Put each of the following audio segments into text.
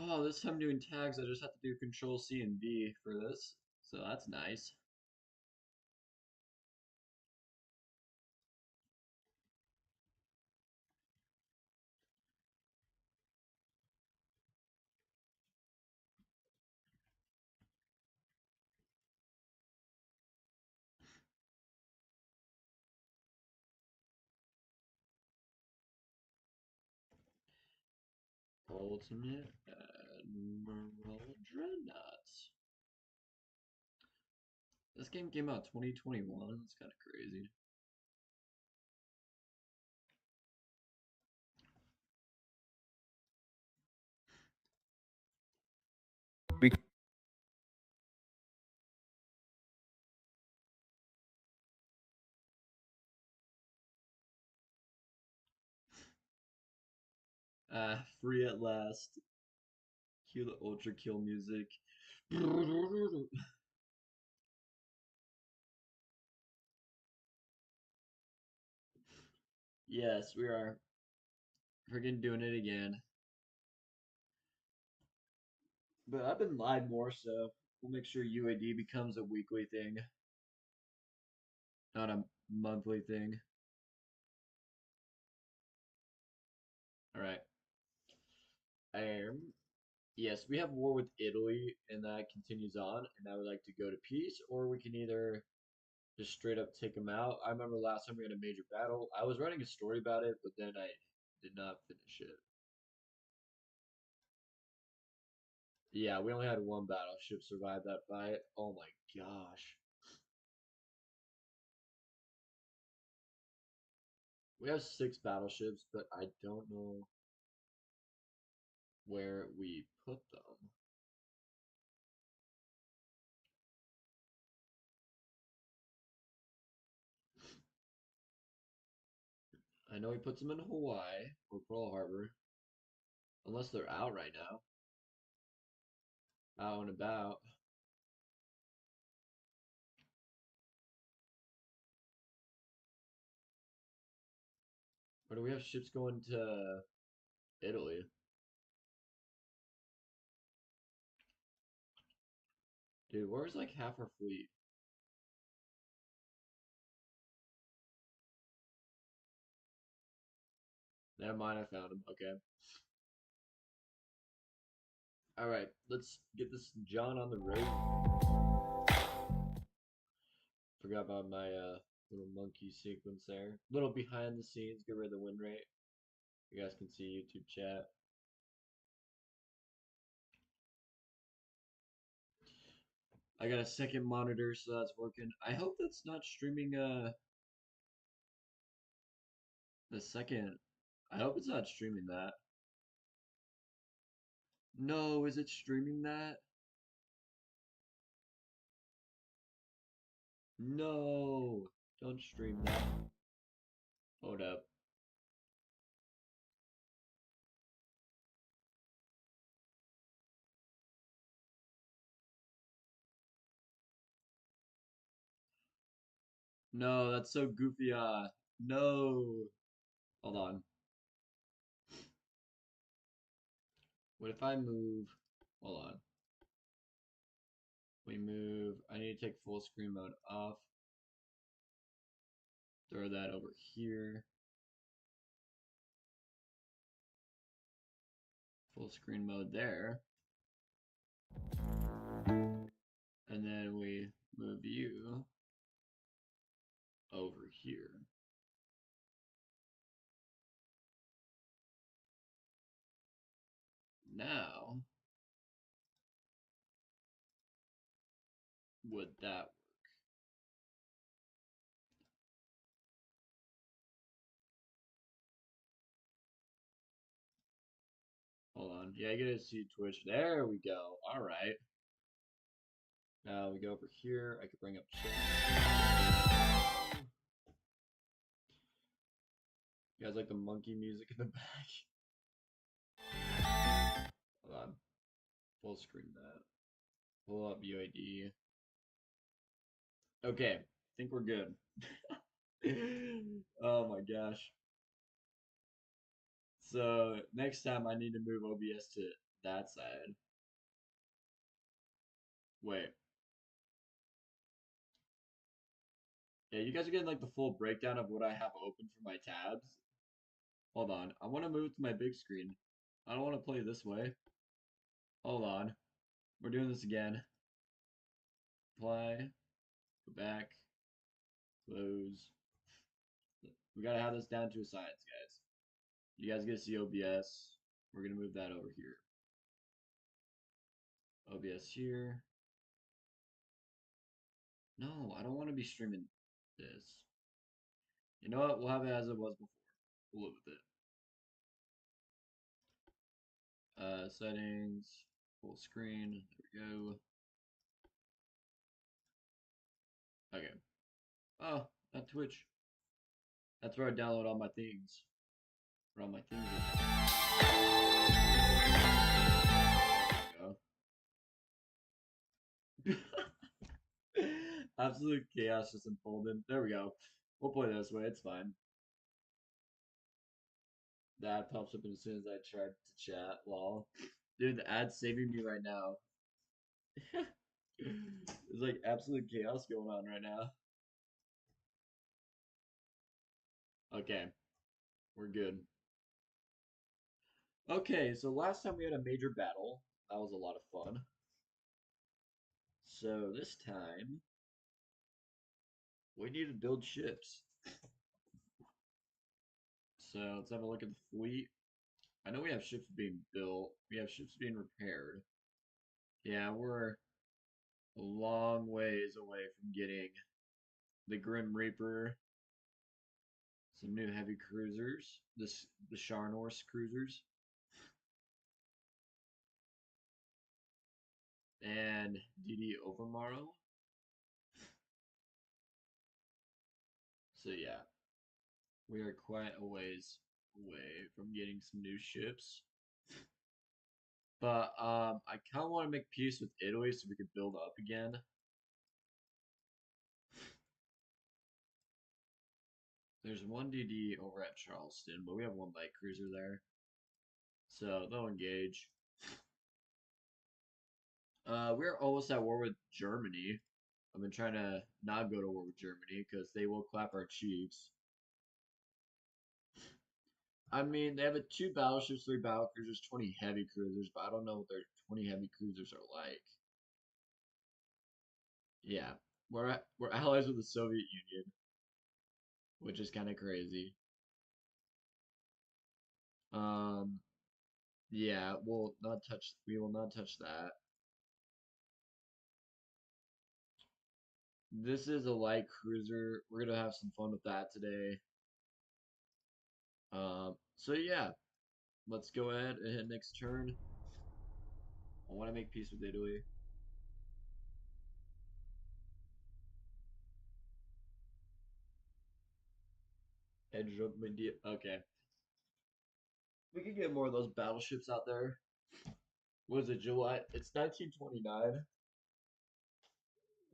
Oh, this time doing tags, I just have to do Control C and V for this, so that's nice. Ultimate Admiral Dreadnoughts. This game came out 2021. That's kind of crazy. Free at last. Cue the ultra kill music. Yes, we are freaking doing it again. But I've been live more, so we'll make sure UAD becomes a weekly thing, not a monthly thing. All right. Yes, we have war with Italy, and that continues on, and I would like to go to peace, or we can either just straight up take them out. I remember last time we had a major battle. I was writing a story about it, but then I did not finish it. Yeah, we only had one battleship survive that fight. Oh my gosh. We have 6 battleships, but I don't know where we put them. I know he puts them in Hawaii or Pearl Harbor, unless they're out right now, out and about. Or do we have ships going to Italy? Dude, where's like half our fleet? Never mind, I found him. Okay. Alright, let's get this John on the road. Forgot about my little monkey sequence there. Little behind the scenes, get rid of the win rate. You guys can see YouTube chat. I got a second monitor, so that's working. I hope that's not streaming the second. I hope it's not streaming that. No, is it streaming that? No, don't stream that. Hold up. No, that's so goofy. No. Hold on. What if I move? Hold on. We move. I need to take full screen mode off. Throw that over here. Full screen mode there. And then we move you over here. Now, would that work? Hold on. Yeah, I get to see Twitch. There we go. All right. Now we go over here. I could bring up chat. You guys like the monkey music in the back? Hold on. Full screen that. Pull up UAD. Okay. I think we're good. Oh my gosh. So next time I need to move OBS to That's sad. Wait. Yeah, you guys are getting like the full breakdown of what I have open for my tabs. Hold on. I want to move to my big screen. I don't want to play this way. Hold on. We're doing this again. Apply. Go back. Close. We gotta have this down to a science, guys. You guys get to see OBS. We're gonna move that over here. OBS here. No, I don't want to be streaming this. You know what? We'll have it as it was before. We'll live with it. Settings. Full screen. There we go. Okay. Oh, not Twitch. That's where I download all my things. Where all my things are. There we go. Absolute chaos just unfolded. There we go. We'll play this way. It's fine. That pops up as soon as I tried to chat. Lol. Dude, the ad's saving me right now. There's like absolute chaos going on right now. Okay. We're good. Okay, so last time we had a major battle. That was a lot of fun. So this time, we need to build ships. So let's have a look at the fleet. I know we have ships being built. We have ships being repaired. Yeah, we're a long ways away from getting the Grim Reaper, some new heavy cruisers, the Sharnorse cruisers, and DD Overmorrow. So yeah, we are quite a ways away from getting some new ships. But I kind of want to make peace with Italy so we could build up again. There's one DD over at Charleston, but we have one light cruiser there. So they'll engage. We're almost at war with Germany. I've been trying to not go to war with Germany because they will clap our cheeks. I mean, they have 2 battleships, 3 battle cruisers, 20 heavy cruisers, but I don't know what their 20 heavy cruisers are like. Yeah, we're allies with the Soviet Union, which is kind of crazy. Yeah, we will not touch that. This is a light cruiser. We're gonna have some fun with that today. So yeah, let's go ahead and hit next turn. I want to make peace with Italy. Edge of India. Okay, we can get more of those battleships out there. What is it, July? It's 1929.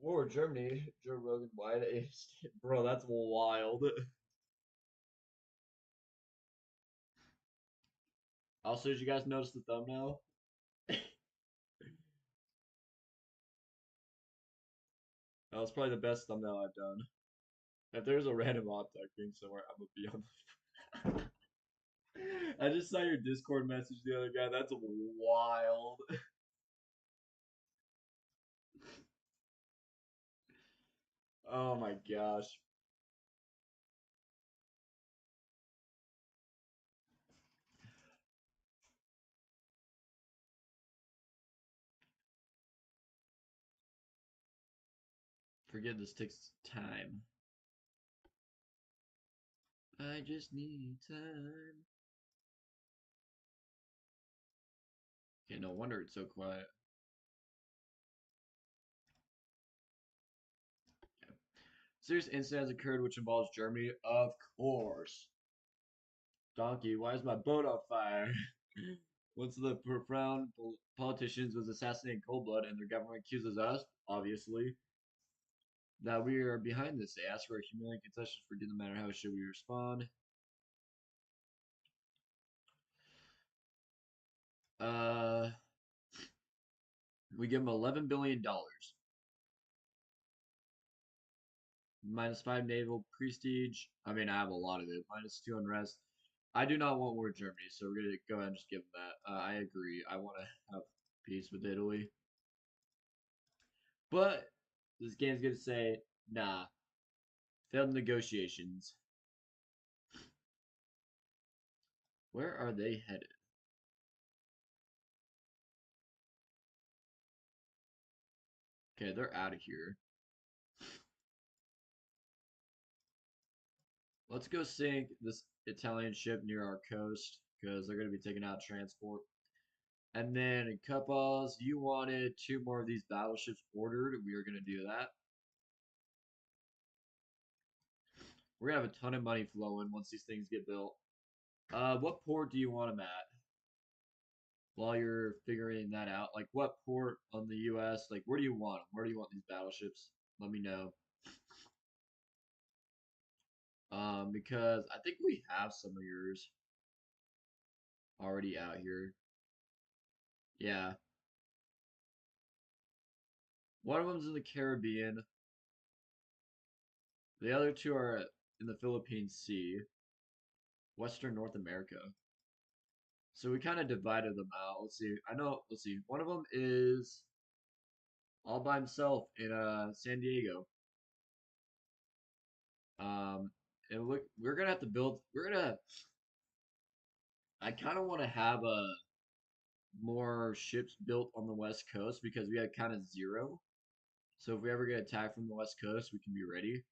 War with Germany. Joe Rogan wide age. Bro, that's wild. Also, did you guys notice the thumbnail? That was probably the best thumbnail I've done. If there's a random object thing somewhere, I'm gonna be on the. I just saw your Discord message the other guy. That's wild. Oh my gosh. Forget this takes time. I just need time. Okay, no wonder it's so quiet. Okay. Serious incident has occurred which involves Germany, of course. Donkey, why is my boat on fire? Once the profound politicians was assassinated in cold blood and their government accuses us, obviously, that we are behind this. They ask for a humiliating concession for no matter how should we respond. We give them $11 billion. -5 naval prestige. I mean, I have a lot of it. -2 unrest. I do not want war with Germany, so we're gonna go ahead and just give them that. I agree. I want to have peace with Italy, but this game's gonna say, nah, failed negotiations. Where are they headed? Okay, they're out of here. Let's go sink this Italian ship near our coast because they're going to be taking out transport. And then in Cupos, you wanted 2 more of these battleships ordered. We are going to do that. We're going to have a ton of money flowing once these things get built. What port do you want them at? While you're figuring that out, like what port on the U.S., like where do you want them? Where do you want these battleships? Let me know. Because I think we have some of yours already out here. Yeah. One of them's in the Caribbean. The other 2 are in the Philippine Sea, Western North America. So we kind of divided them out. Let's see. I know. Let's see. One of them is all by himself in San Diego. Um, and look, we're gonna have to build. We're gonna. I kind of want to have more ships built on the West Coast because we had kind of 0. So if we ever get attacked from the West Coast, we can be ready.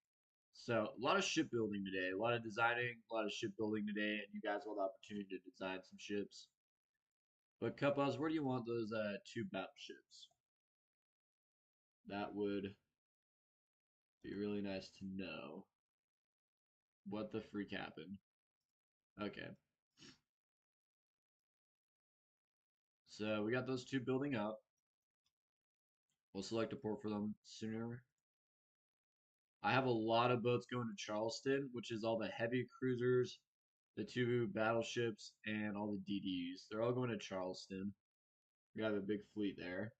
So a lot of shipbuilding today, a lot of designing, a lot of shipbuilding today, and you guys will have the opportunity to design some ships. But Cupos, where do you want those 2 battleships? That would be really nice to know. What the freak happened? Okay. So we got those 2 building up. We'll select a port for them sooner. I have a lot of boats going to Charleston, which is all the heavy cruisers, the 2 battleships, and all the DDs. They're all going to Charleston. We have a big fleet there.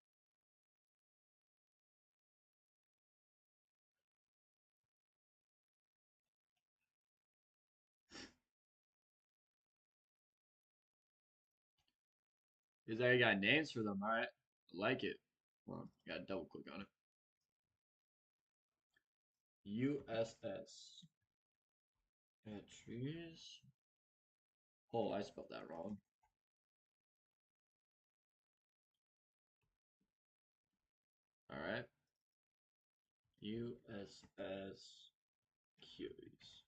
Is that you got names for them? All right, I like it. Hold on, gotta double click on it. USS Entries. Oh, I spelled that wrong. All right. USS Cuties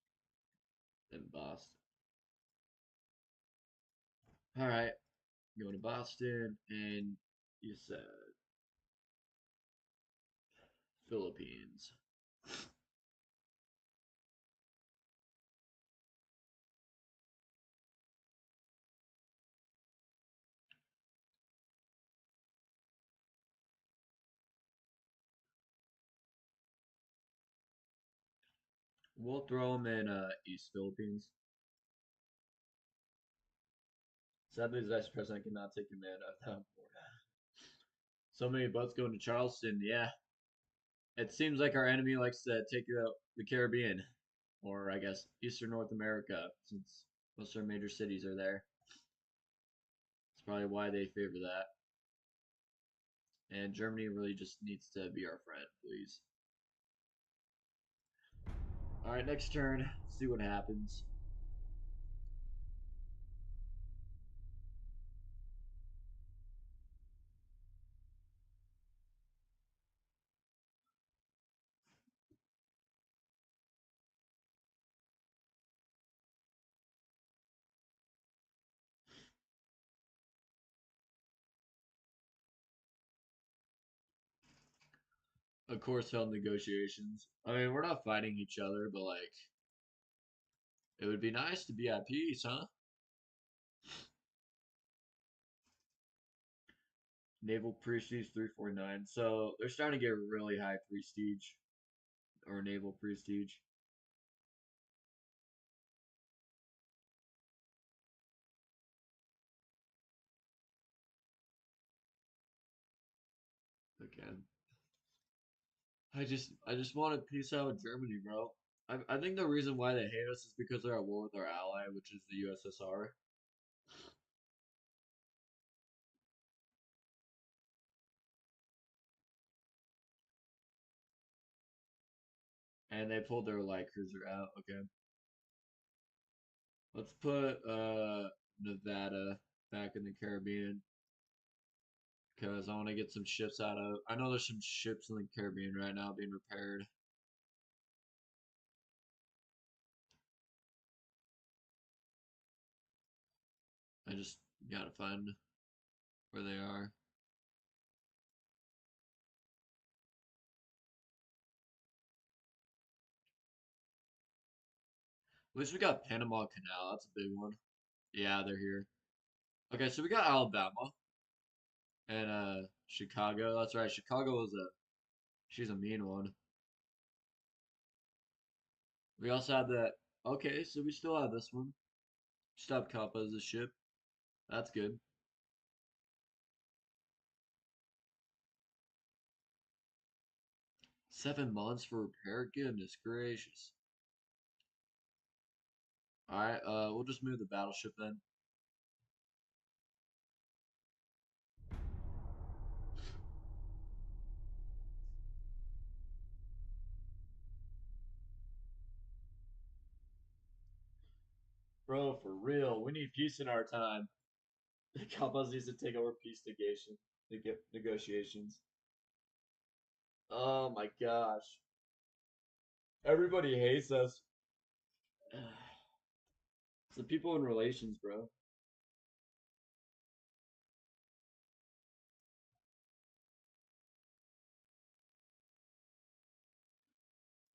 in Boston. All right, going to Boston, and you said Philippines. We'll throw them in East Philippines. Sadly, the vice president cannot take command of that port. So many boats going to Charleston. Yeah, it seems like our enemy likes to take out the Caribbean, or I guess Eastern North America, since most of our major cities are there. That's probably why they favor that. And Germany really just needs to be our friend, please. All right, next turn. See what happens. Of course, held negotiations. I mean, we're not fighting each other, but like, it would be nice to be at peace, huh? Naval Prestige 349. So they're starting to get really high prestige or naval prestige. I just want to peace out with Germany, bro. I think the reason why they hate us is because they're at war with our ally, which is the USSR, and they pulled their light cruiser out. Okay, let's put Nevada back in the Caribbean because I want to get some ships out of. I know there's some ships in the Caribbean right now being repaired. I just gotta find where they are. At least we got Panama Canal. That's a big one. Yeah, they're here. Okay, so we got Alabama and Chicago. That's right. Chicago is a she's a mean one. We also have that. Okay, so we still have this one. Stop Kappa as a ship. That's good. 7 months for repair. Goodness gracious. All right. We'll just move the battleship then. Bro, for real, we need peace in our time. Kappa needs to take over peace negotiations. Oh my gosh. Everybody hates us. It's the people in relations, bro.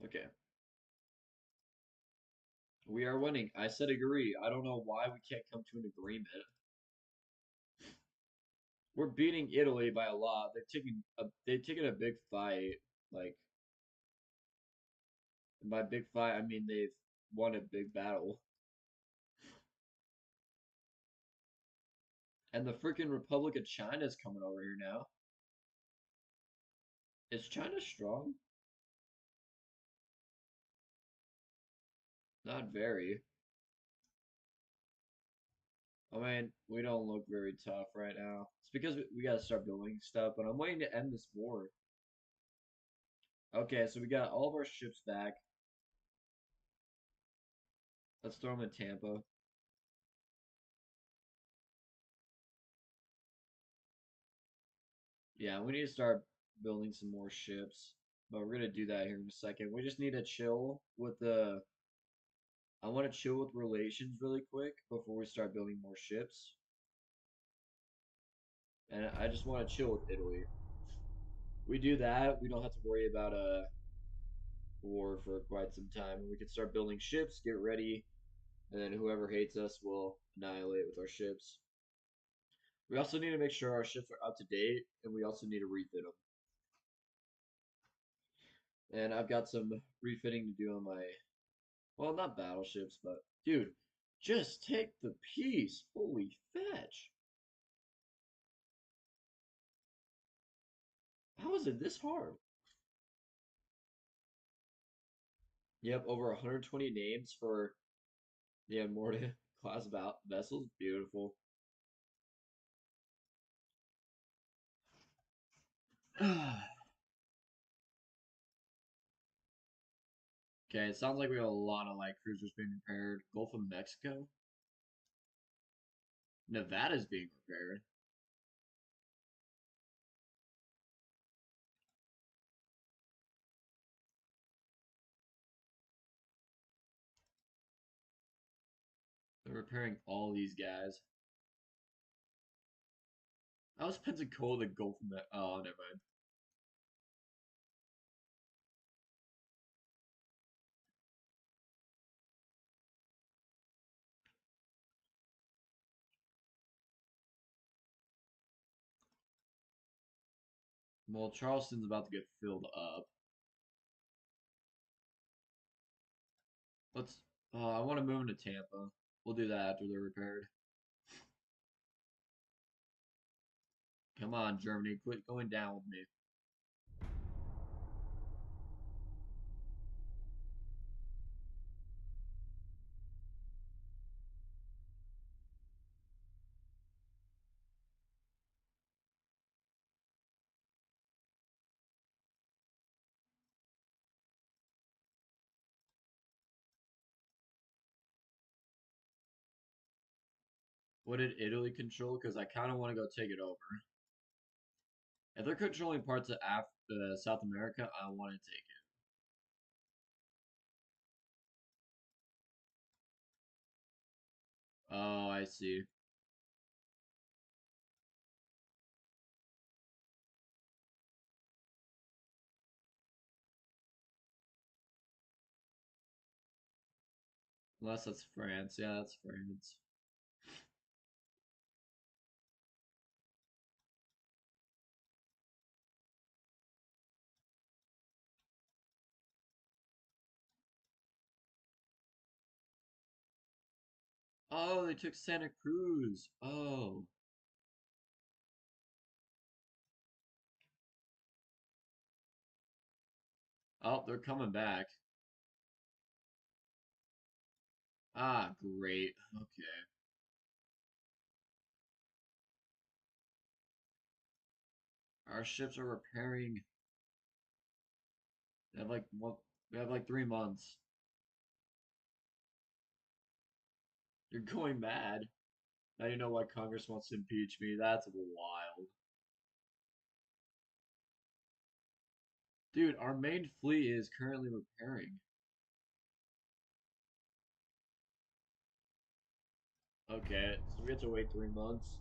Okay. We are winning. I said agree. I don't know why we can't come to an agreement. We're beating Italy by a lot. They've taken a big fight. Like by big fight, I mean they've won a big battle. And the freaking Republic of China is coming over here now. Is China strong? Not very. I mean, we don't look very tough right now. It's because we gotta start building stuff, but I'm waiting to end this war. Okay, so we got all of our ships back. Let's throw them in Tampa. Yeah, we need to start building some more ships, but we're gonna do that here in a second. We just need to chill with the. I want to chill with relations really quick before we start building more ships, and I just want to chill with Italy. We do that, we don't have to worry about a war for quite some time, and we can start building ships, get ready, and then whoever hates us will annihilate with our ships. We also need to make sure our ships are up to date, and we also need to refit them. And I've got some refitting to do on my, well, not battleships, but dude, just take the piece. Holy fetch. How is it this hard? Yep, over 120 names for the Immorta class about vessels. Beautiful. Okay, it sounds like we have a lot of light cruisers being repaired. Gulf of Mexico. Nevada's being repaired. They're repairing all these guys. I was Pensacola, the Gulf of Mexico. Oh, never mind. Well, Charleston's about to get filled up. Let's. I want to move into Tampa. We'll do that after they're repaired. Come on, Germany, quit going down with me. What did Italy control? Because I kind of want to go take it over. If they're controlling parts of South America, I want to take it. Oh, I see. Unless that's France. Yeah, that's France. Oh, they took Santa Cruz. Oh. Oh, they're coming back. Ah, great. Okay. Our ships are repairing. They have like what? We have like 3 months. You're going mad. Now you know why Congress wants to impeach me. That's wild. Dude, our main fleet is currently repairing. Okay, so we have to wait 3 months.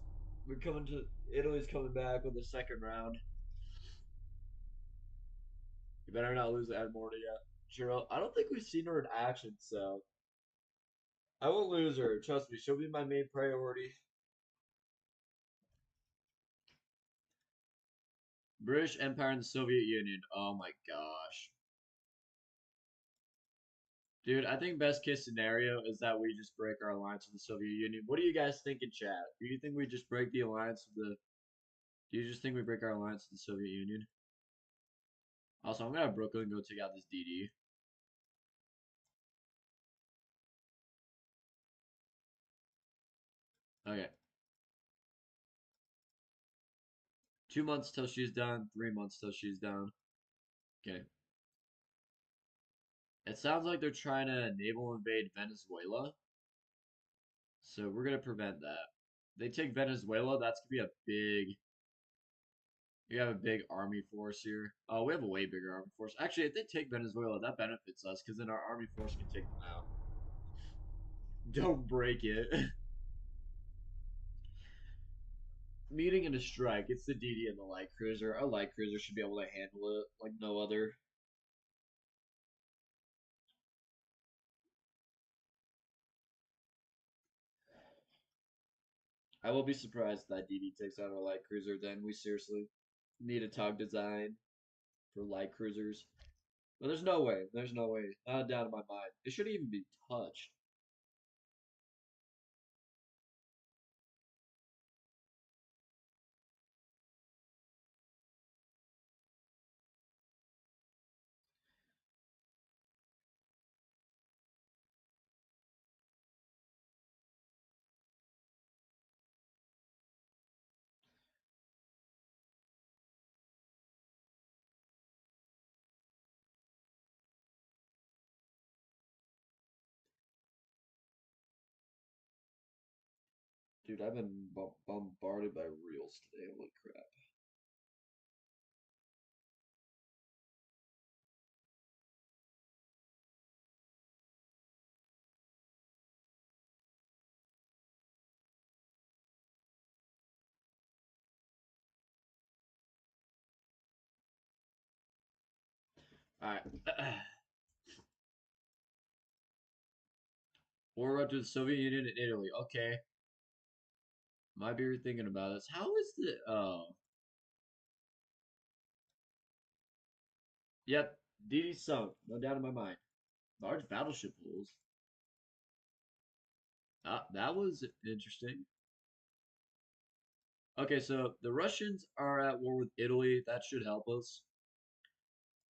We're coming to Italy's coming back with the second round. You better not lose Admiral yet. Sure, I don't think we've seen her in action, so I won't lose her. Trust me, she'll be my main priority. British Empire and the Soviet Union. Oh my gosh. Dude, I think best case scenario is that we just break our alliance with the Soviet Union. What do you guys think in chat? Do you think we just break the alliance with the Do you just think we break our alliance with the Soviet Union? Also, I'm gonna have Brooklyn go take out this DD. Okay. 2 months till she's done, 3 months till she's done. Okay. It sounds like they're trying to naval invade Venezuela. So we're gonna prevent that. They take Venezuela, that's gonna be a big you have a big army force here. Oh, we have a way bigger army force. Actually, if they take Venezuela, that benefits us because then our army force can take them out. Don't break it. Meeting in a strike. It's the DD and the light cruiser. A light cruiser should be able to handle it like no other. I will be surprised if that DD takes out our light cruiser. Then we seriously need a tug design for light cruisers. But there's no way. There's no way. Not a doubt in my mind. It shouldn't even be touched. Dude, I've been bombarded by reels today. Holy crap. Alright. War up to the Soviet Union and Italy. Okay. Might be rethinking about this. How is the oh. Yep. DD sunk. No doubt in my mind. Large battleship holes. That was interesting. Okay, so the Russians are at war with Italy. That should help us.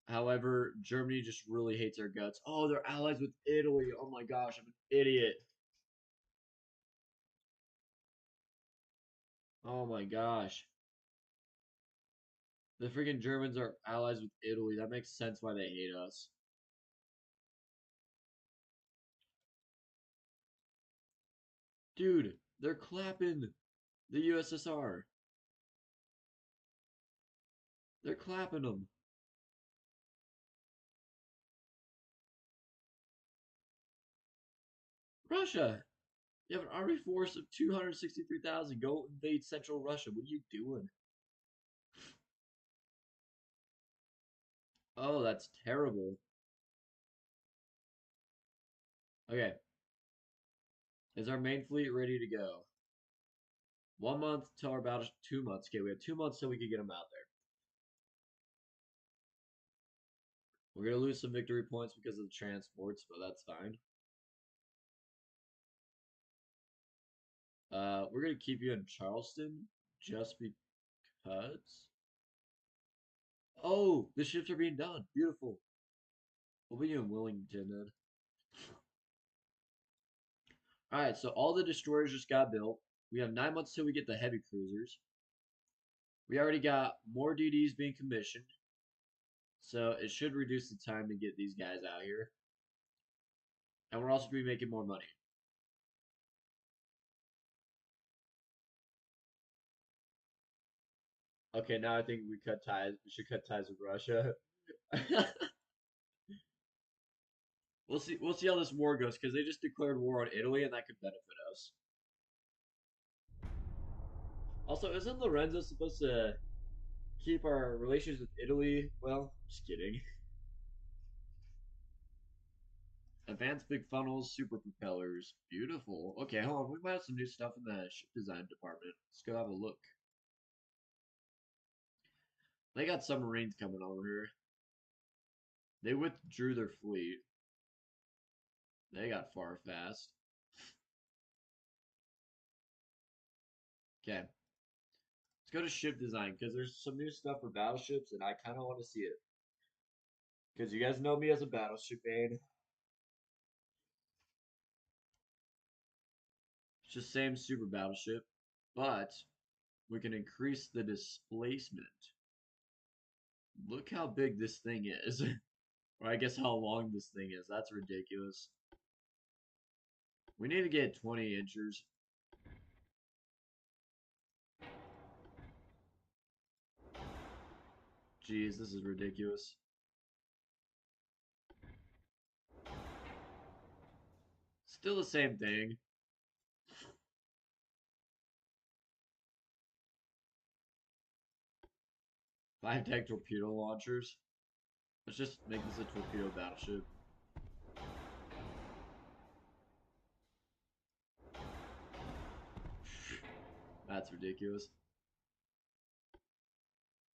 However, Germany just really hates our guts. Oh, they're allies with Italy. Oh my gosh, I'm an idiot. Oh my gosh. The freaking Germans are allies with Italy. That makes sense why they hate us. Dude, They're clapping the USSR. They're clapping them. Russia, you have an army force of 263,000. Go invade central Russia. What are you doing? Oh, that's terrible. Okay. Is our main fleet ready to go? 1 month till our battle. 2 months. Okay, we have 2 months till we can get them out there. We're gonna lose some victory points because of the transports, but that's fine. We're gonna keep you in Charleston just because. Oh, the ships are being done. Beautiful. We'll be in Wellington then. All right, so all the destroyers just got built. We have 9 months till we get the heavy cruisers. We already got more DDs being commissioned, so it should reduce the time to get these guys out here. And we're also going to be making more money. Okay, now I think we cut ties. We should cut ties with Russia. We'll see. We'll see how this war goes because they just declared war on Italy, and that could benefit us. Also, isn't Lorenzo supposed to keep our relations with Italy? Well, just kidding. Advanced big funnels, super propellers, beautiful. Okay, hold on. We might have some new stuff in the ship design department. Let's go have a look. They got submarines coming over here. They withdrew their fleet. They got far fast. Okay. Let's go to ship design because there's some new stuff for battleships and I kind of want to see it. Because you guys know me as a battleship main. It's just same super battleship, but we can increase the displacement. Look how big this thing is. Or I guess how long this thing is. That's ridiculous. We need to get 20 inches. Jeez, this is ridiculous. Still the same thing. 5 tank torpedo launchers. Let's just make this a torpedo battleship. That's ridiculous.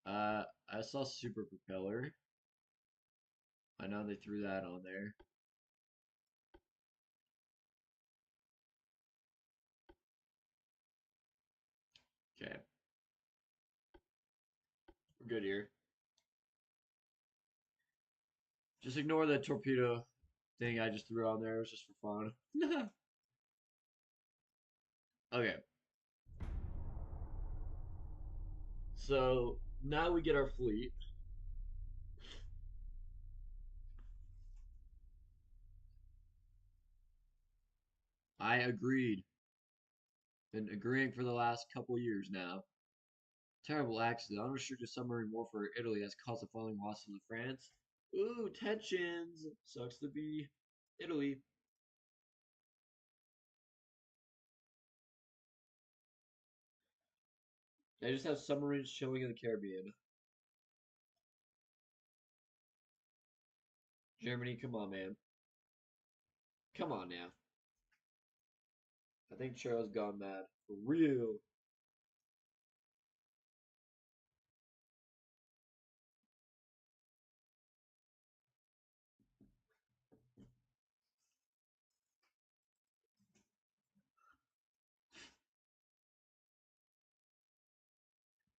I saw super propeller. I know they threw that on there. Okay. We're good here. Just ignore the torpedo thing I just threw on there. It was just for fun. Okay. So now we get our fleet. I agreed. Been agreeing for the last couple years now. Terrible accident. Unrestricted submarine warfare in Italy has caused the following losses to France. Ooh, tensions. Sucks to be Italy. They just have submarines chilling in the Caribbean. Germany, come on, man. Come on now. I think Charles gone mad. For real.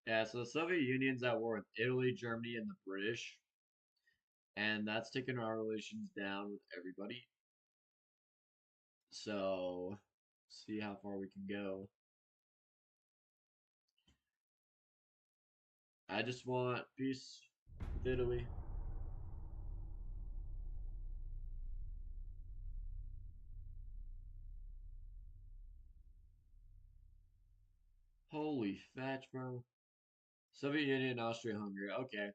Yeah, so the Soviet Union's at war with Italy, Germany, and the British. And that's taking our relations down with everybody. So, see how far we can go. I just want peace with Italy. Holy fetch, bro. Soviet Union, Austria, Hungary. Okay.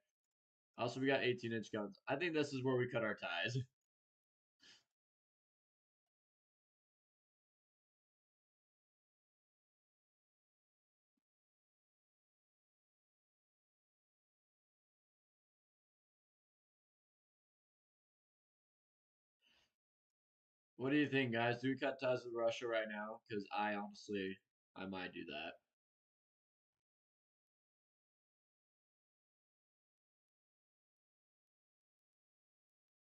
Also, we got 18-inch guns. I think this is where we cut our ties. What do you think, guys? Do we cut ties with Russia right now? Because I honestly, I might do that.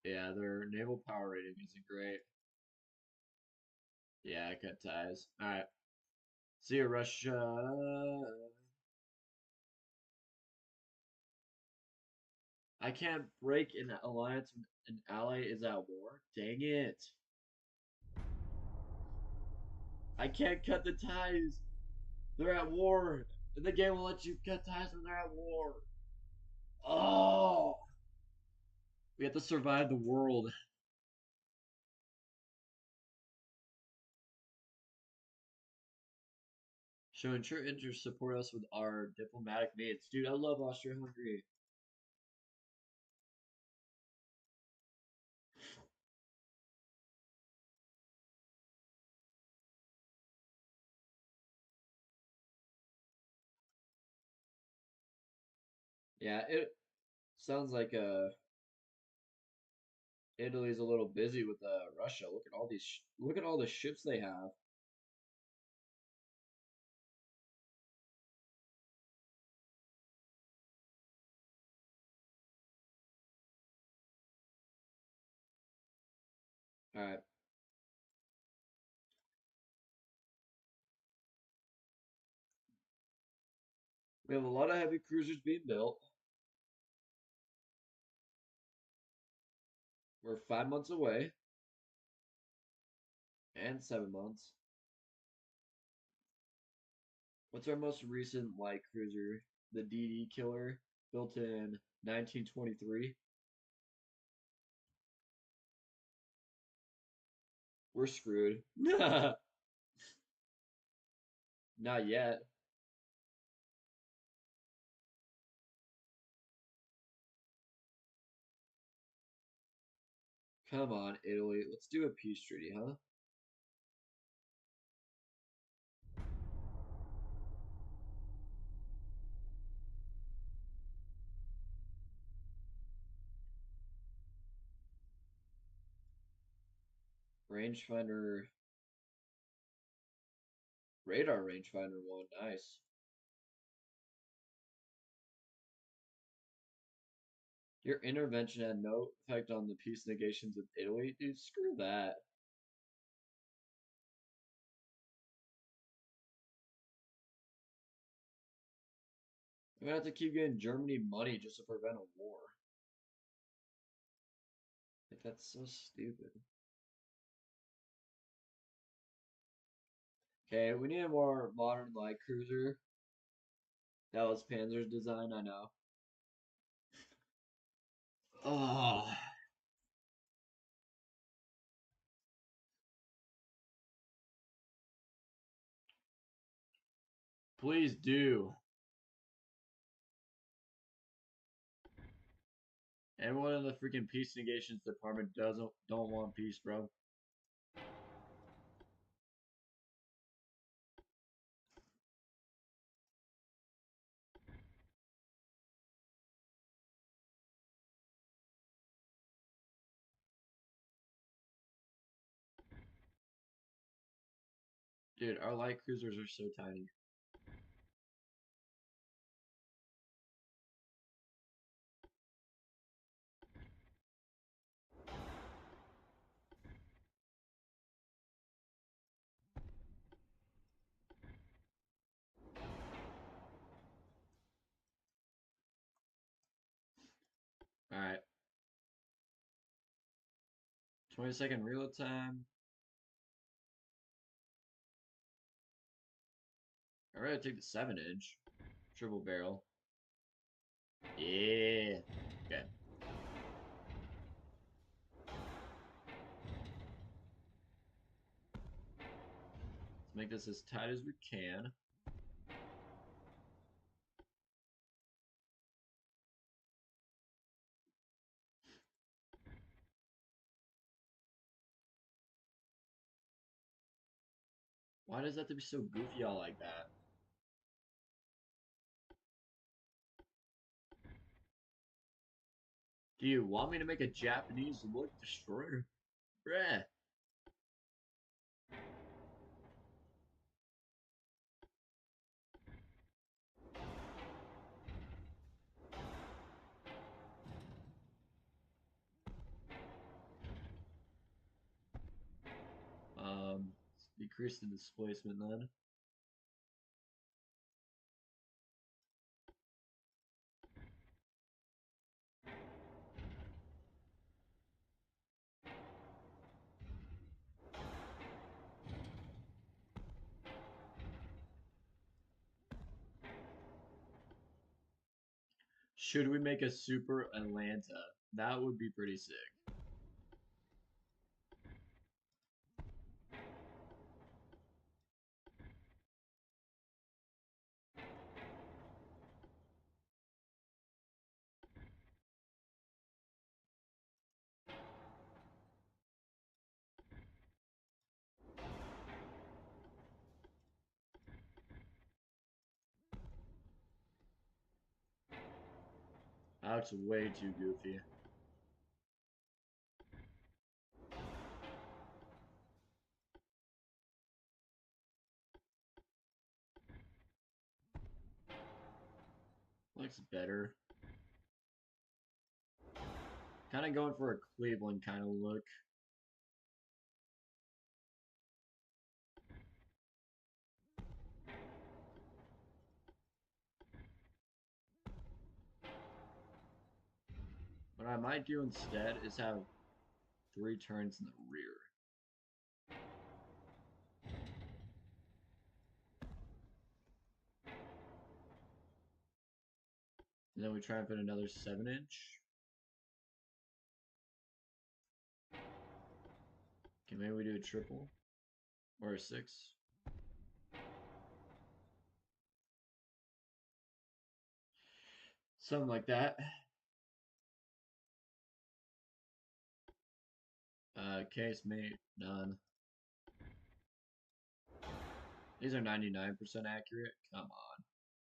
Yeah, their naval power rating isn't great. Yeah, I cut ties. All right. See you, Russia. I can't break an alliance when an ally is at war. Dang it. I can't cut the ties. They're at war. And the game will let you cut ties when they're at war. Oh. We have to survive the world. Showing true interest, support us with our diplomatic needs. Dude, I love Austria-Hungary. Yeah, it sounds like Italy's a little busy with Russia. Look at all these. Look at all the ships they have. All right, we have a lot of heavy cruisers being built. We're 5 months away, and 7 months. What's our most recent light cruiser? The DD Killer, built in 1923. We're screwed. Not yet. Come on, Italy. Let's do a peace treaty, huh? Rangefinder, radar rangefinder one. Nice. Your intervention had no effect on the peace negations with Italy? Dude, screw that. I'm gonna have to keep getting Germany money just to prevent a war. Like, that's so stupid. Okay, we need a more modern light cruiser. That was Panzer's design, I know. Oh, please do. Everyone in the freaking peace negations department don't want peace, bro. Dude, our light cruisers are so tiny. Alright. 20-second reload time. I'd rather take the 7-inch. Triple barrel. Yeah. Okay. Let's make this as tight as we can. Why does that have to be so goofy all like that? Do you want me to make a Japanese look destroyer? Bruh. Decrease the displacement then. Should we make a Super Atlanta? That would be pretty sick. That's way too goofy. Looks better. Kind of going for a Cleveland kind of look. What I might do instead is have 3 turns in the rear. And then we try and put another 7-inch. Okay, maybe we do a triple or a 6. Something like that. Casemate, done. These are 99% accurate. Come on.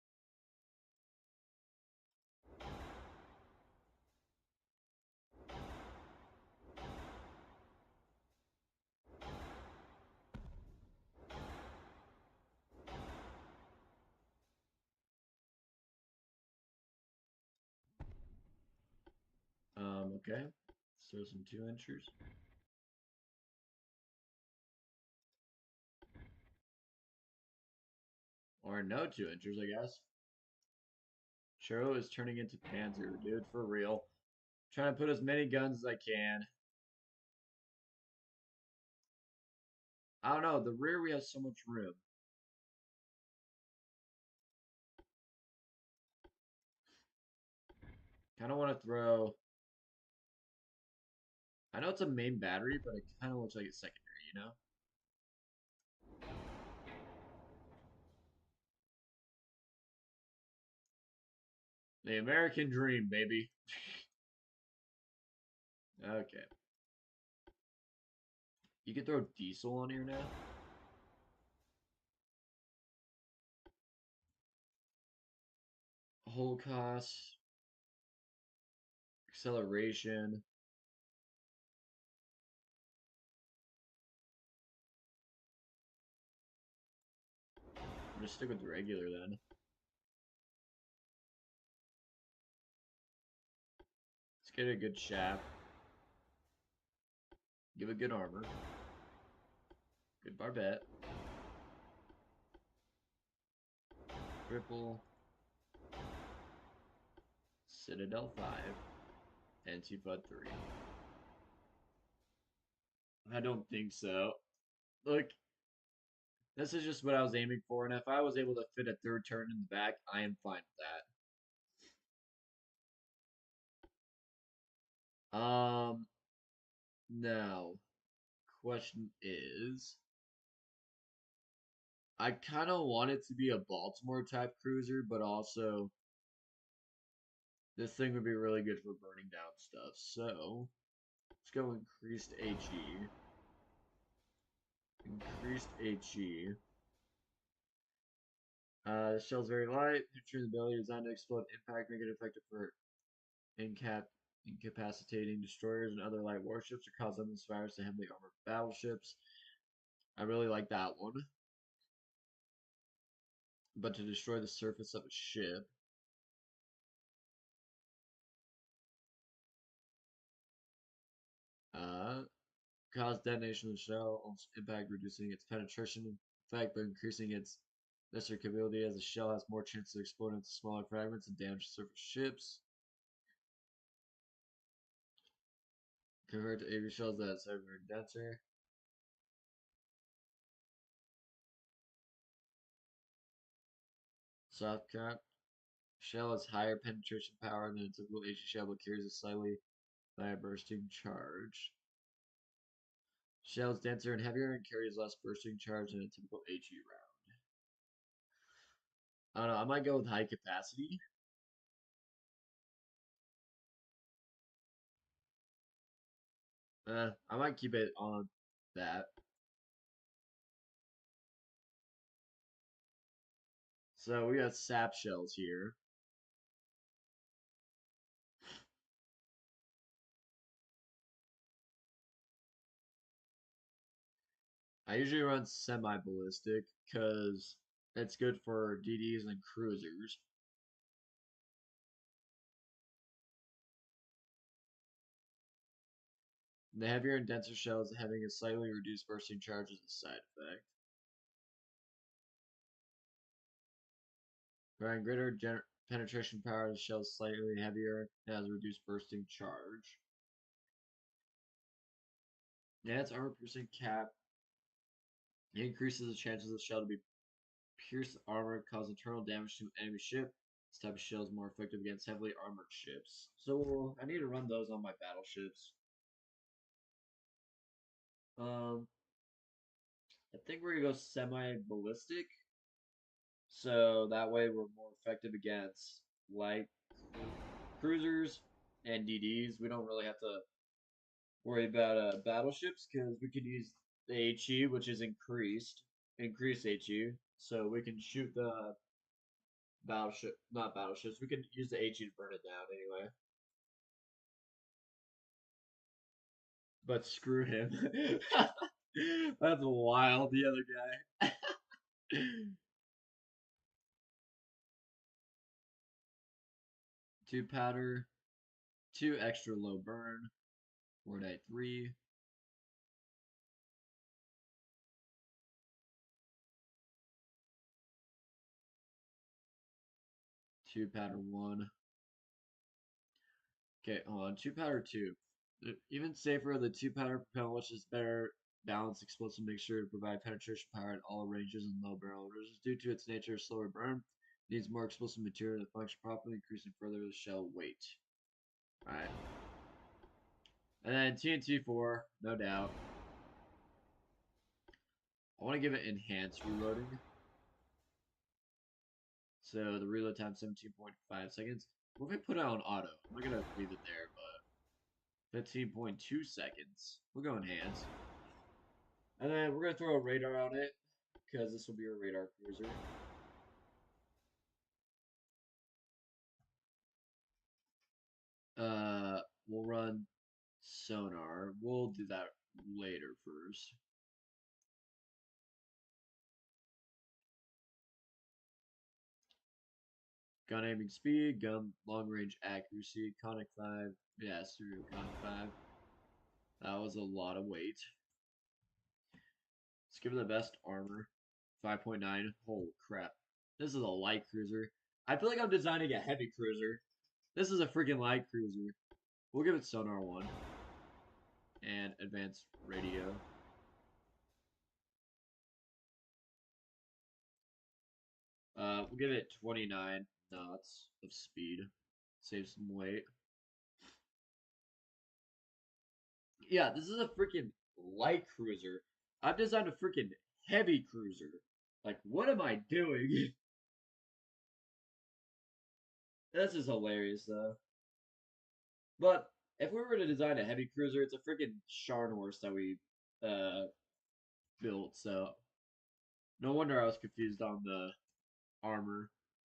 Okay. So some 2-inchers. Or no 2-inchers, I guess. Churro is turning into Panzer, dude, for real. Trying to put as many guns as I can. I don't know, the rear we have so much room. Kind of want to throw... I know it's a main battery, but it kind of looks like it's secondary, you know? The American dream, baby. Okay. You can throw diesel on here now? Whole cost. Acceleration. I'm just stick with the regular then. Let's get a good shaft. Give a good armor. Good barbette. Triple. Citadel 5. Antifa 3. I don't think so. Look, this is just what I was aiming for, and if I was able to fit a 3rd turn in the back, I am fine with that. Now, question is, I kind of want it to be a Baltimore type cruiser, but also this thing would be really good for burning down stuff. So, let's go increased HE. Increased HE. The shell's very light, featuring the ability designed to explode impact, make it effective for incapacitating destroyers and other light warships, or cause endless fires to heavily armored battleships. I really like that one. But to destroy the surface of a ship. Uh, cause detonation of the shell on impact, reducing its penetration effect, but increasing its lesser capability as the shell has more chance to explode into smaller fragments and damage surface ships. Compared to Avery shells that are heavier and denser. Soft cap shell has higher penetration power than a typical HE shell, but carries a slightly higher bursting charge. Shell is denser and heavier and carries less bursting charge than a typical HE round. I don't know. I might go with high capacity. I might keep it on that. So we got sap shells here. I usually run semi-ballistic because it's good for DDs and cruisers. The heavier and denser shells having a slightly reduced bursting charge is a side effect. Providing greater penetration power, the shell is slightly heavier and has a reduced bursting charge. Yeah, its armor piercing cap. It increases the chances of the shell to be pierce armor, cause internal damage to an enemy ship. This type of shell is more effective against heavily armored ships. So I need to run those on my battleships. Um, I think we're gonna go semi-ballistic, so that way we're more effective against light cruisers and DDs. We don't really have to worry about battleships because we can use the HE, which is increased HE, so we can shoot the battleship, not battleships. We can use the HE to burn it down anyway. But screw him. That's wild. The other guy. Two powder, two extra low burn, 4-3. Two powder one. Okay, hold on. Two powder two. Even safer, the two powder propellant, which is better balanced explosive mixture to provide penetration power at all ranges and low barrel orders. Due to its nature of slower burn, needs more explosive material to function properly, increasing further the shell weight. Alright. And then TNT 4, no doubt. I want to give it enhanced reloading. So the reload time 17.5 seconds. What if I put it on auto? I'm not gonna leave it there, but 15.2 seconds. We'll go enhanced. And then we're gonna throw a radar on it, because this will be a radar cruiser. We'll run sonar. We'll do that later first. Gun aiming speed, gun long range accuracy, conic 5. Yeah, serial conic 5. That was a lot of weight. Let's give it the best armor. 5.9. Holy crap. This is a light cruiser. I feel like I'm designing a heavy cruiser. This is a freaking light cruiser. We'll give it sonar 1. And advanced radio. We'll give it 29 knots of speed. Save some weight. Yeah, this is a freaking light cruiser. I've designed a freaking heavy cruiser. Like, what am I doing? This is hilarious, though. But if we were to design a heavy cruiser, it's a freaking Sharn horse that we uh, built. So no wonder I was confused on the armor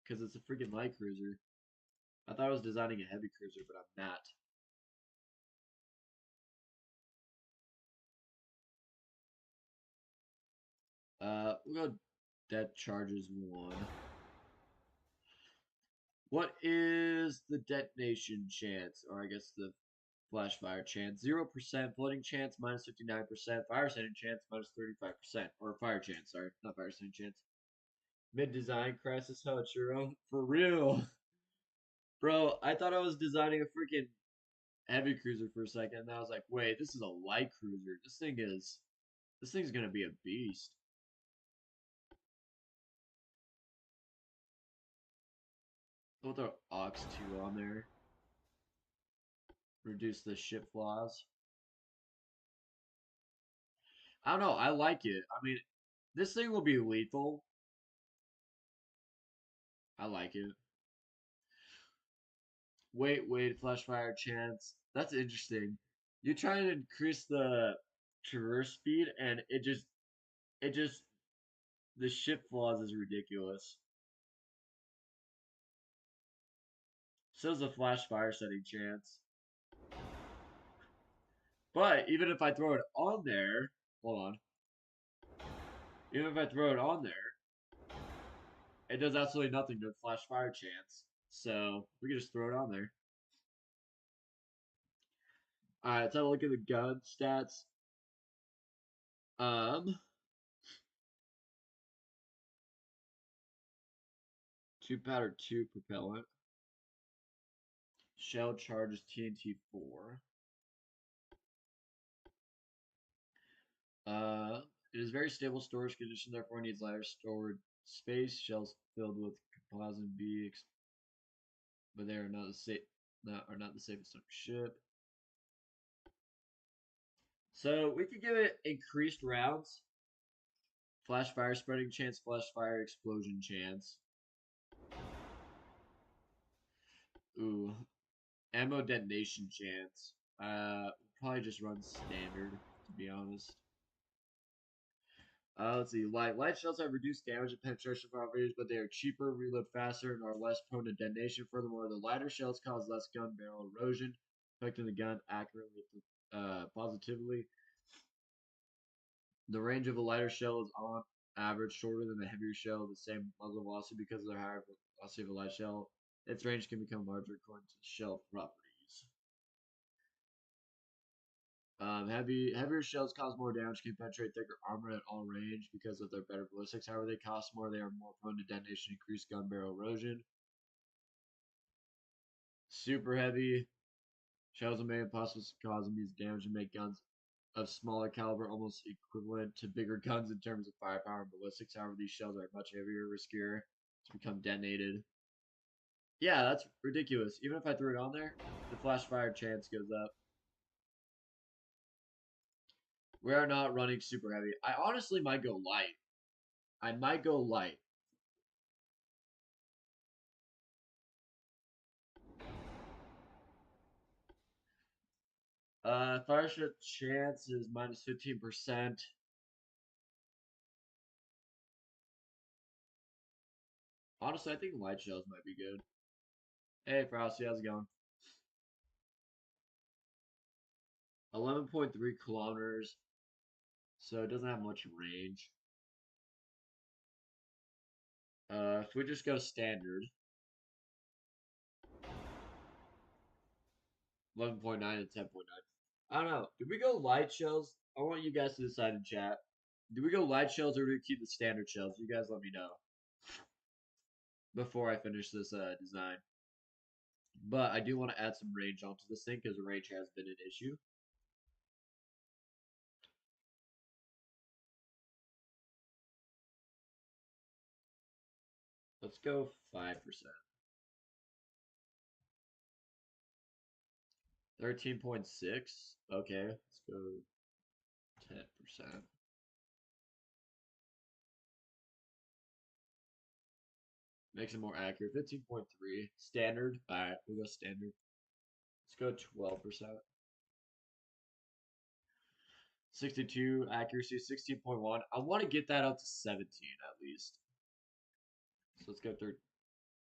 because it's a freaking light cruiser. I thought I was designing a heavy cruiser, but I'm not. We'll go that charges 1. What is the detonation chance? Or I guess the flash fire chance. 0%, floating chance minus 59%, fire setting chance minus 35%. Or fire chance, sorry, not fire setting chance. Mid design crisis Hachiro. For real. Bro, I thought I was designing a freaking heavy cruiser for a second, and I was like, wait, this is a light cruiser. This thing's gonna be a beast. We'll throw Ox 2 on there. Reduce the ship flaws. I don't know, I like it. I mean, this thing will be lethal. I like it. Wait, flash fire chance. That's interesting. You try to increase the traverse speed, and it just, the ship flaws is ridiculous. So's the flash fire setting chance. But even if I throw it on there, hold on. Even if I throw it on there, it does absolutely nothing to the flash fire chance. So we can just throw it on there. Alright, let's have a look at the gun stats. Um, 2 powder, 2 propellant. Shell charges TNT 4. It is very stable storage condition, therefore needs lighter stored space. Shells filled with composite B, but they are not the safest on ship. So we could give it increased rounds, flash fire spreading chance, flash fire explosion chance. Ooh, ammo detonation chance. We'll probably just run standard, to be honest. Let's see. Light shells have reduced damage and penetration properties, but they are cheaper, reload faster, and are less prone to detonation. Furthermore, the lighter shells cause less gun barrel erosion, affecting the gun accurately, positively. The range of a lighter shell is on average shorter than the heavier shell of the same muzzle velocity because of the higher velocity of a light shell. Its range can become larger according to the shell properties. Heavier shells cause more damage, can penetrate thicker armor at all range because of their better ballistics. However, they cost more. They are more prone to detonation, increased gun barrel erosion. Super heavy shells are made impossible to cause immediate damage and make guns of smaller caliber almost equivalent to bigger guns in terms of firepower and ballistics. However, these shells are much heavier, riskier to become detonated. Yeah, that's ridiculous. Even if I threw it on there, the flash fire chance goes up. We are not running super heavy. I honestly might go light. I might go light. Fire shot chance is minus 15%. Honestly, I think light shells might be good. Hey, Frosty, how's it going? 11.3 kilometers, so it doesn't have much range. If we just go standard, 11.9 and 10.9. I don't know. Did we go light shells? I want you guys to decide in chat. Do we go light shells or do we keep the standard shells? You guys let me know before I finish this design. But I do want to add some range onto this thing because range has been an issue. Let's go 5%. 13.6. Okay, let's go 10%. Makes it more accurate. 15.3. Standard. Alright, we'll go standard. Let's go 12%. 62 accuracy, 16.1. I want to get that up to 17 at least. So let's go third.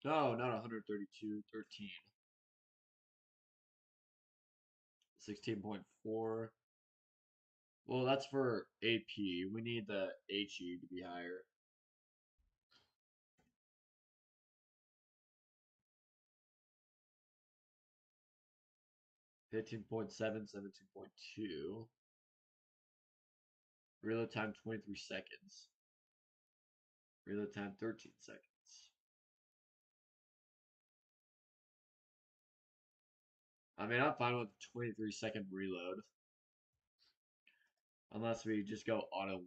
No, not 132. 13. 16.4. Well, that's for AP. We need the HE to be higher. 15.7, 17.2. Reload time 23 seconds. Reload time 13 seconds. I mean, I'm fine with 23-second reload. Unless we just go auto 1.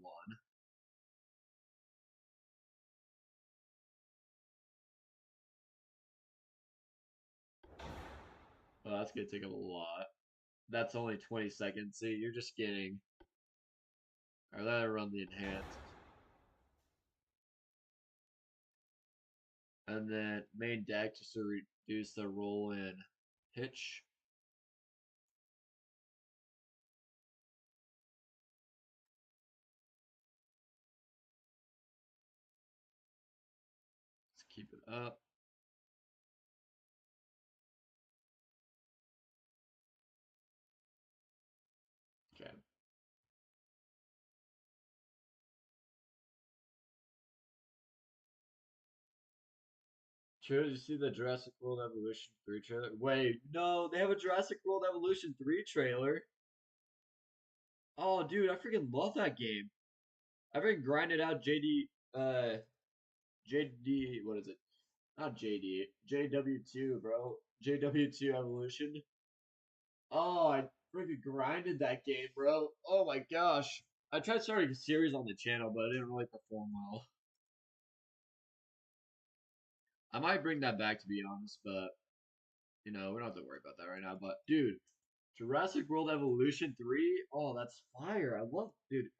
Well, that's going to take up a lot. That's only 20 seconds. See, you're just getting... Alright, let it run the enhanced. And then main deck just to reduce the roll in pitch. Let's keep it up. Okay. True, did you see the Jurassic World Evolution 3 trailer? Wait, no, they have a Jurassic World Evolution 3 trailer. Oh, dude, I freaking love that game. I freaking grinded out JD, what is it? Not JD, JW2, bro. JW2 Evolution. Oh, I freaking grinded that game, bro. Oh my gosh. I tried starting a series on the channel, but it didn't really perform well. I might bring that back to be honest, but we don't have to worry about that right now. But dude, Jurassic World Evolution 3, oh, that's fire.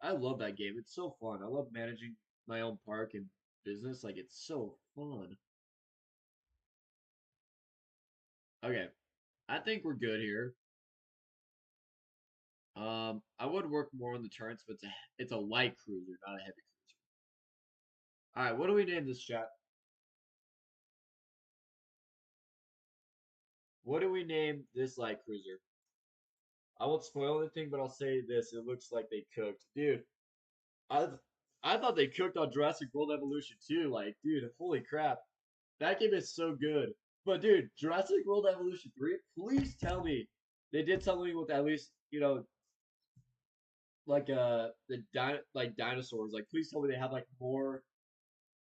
I love that game. It's so fun. I love managing my own park and business. Like, it's so fun. Okay, I think we're good here. I would work more on the turrets, but it's a light cruiser, not a heavy cruiser. All right, what do we name this chat? What do we name this light cruiser? I won't spoil anything, but I'll say this: it looks like they cooked, dude. I I thought they cooked on Jurassic World Evolution 2. Like, dude, holy crap, that game is so good. But dude, Jurassic World Evolution 3, please tell me they did something with at least like like dinosaurs. Like, please tell me they have like more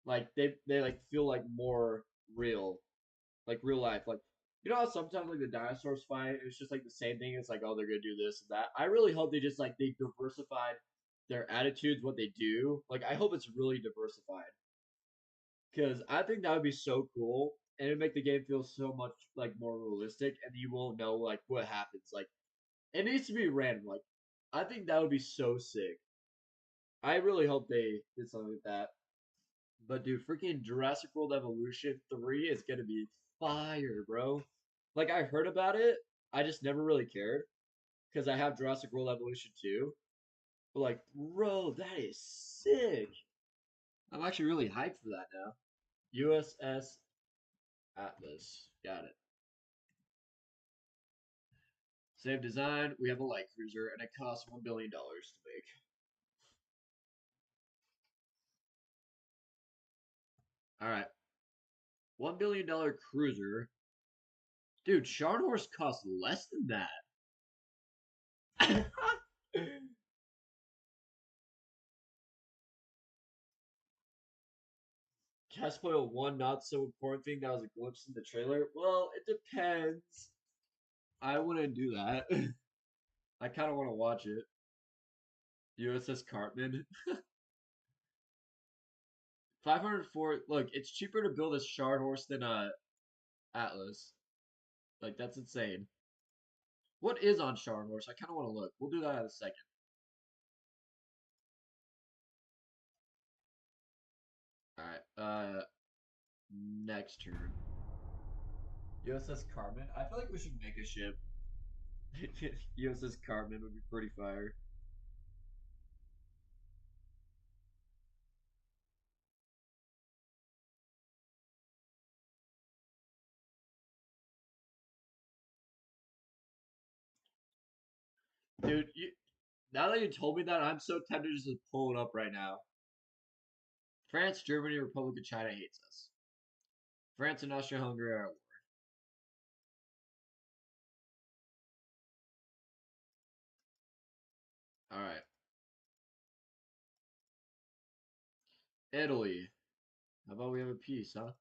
like they like feel like more real, like real life. Like, how sometimes like the dinosaurs fight, it's just like the same thing. It's like, oh, they're gonna do this and that. I really hope they just like they diversified their attitudes, what they do. Like, I hope it's really diversified because I think that would be so cool and it'd make the game feel so much like more realistic, and you won't know like what happens. Like, it needs to be random. Like, I think that would be so sick. I really hope they did something like that. But dude, freaking Jurassic World Evolution 3 is gonna be fire, bro. Like, I heard about it, I just never really cared because I have Jurassic World Evolution 2. But like, bro, that is sick. I'm actually really hyped for that now. USS Atlas. Got it. Save design. We have a light cruiser, and it costs $1 billion to make. All right, $1 billion cruiser. Dude, Shard Horse costs less than that. Can I spoil one not so important thing that was a glimpse in the trailer? Well, it depends. I wouldn't do that. I kind of want to watch it. USS Cartman. 504. Look, it's cheaper to build a Shard Horse than a Atlas. Like, that's insane. What is on Shard Horse? I kind of want to look. We'll do that in a second. All right. Next turn. USS Cartman. I feel like we should make a ship. USS Cartman would be pretty fire. Dude, now that you told me that, I'm so tempted to just pull it up right now. France, Germany, Republic of China hates us. France and Austria-Hungary are at war. All right. Italy. How about we have a peace, huh?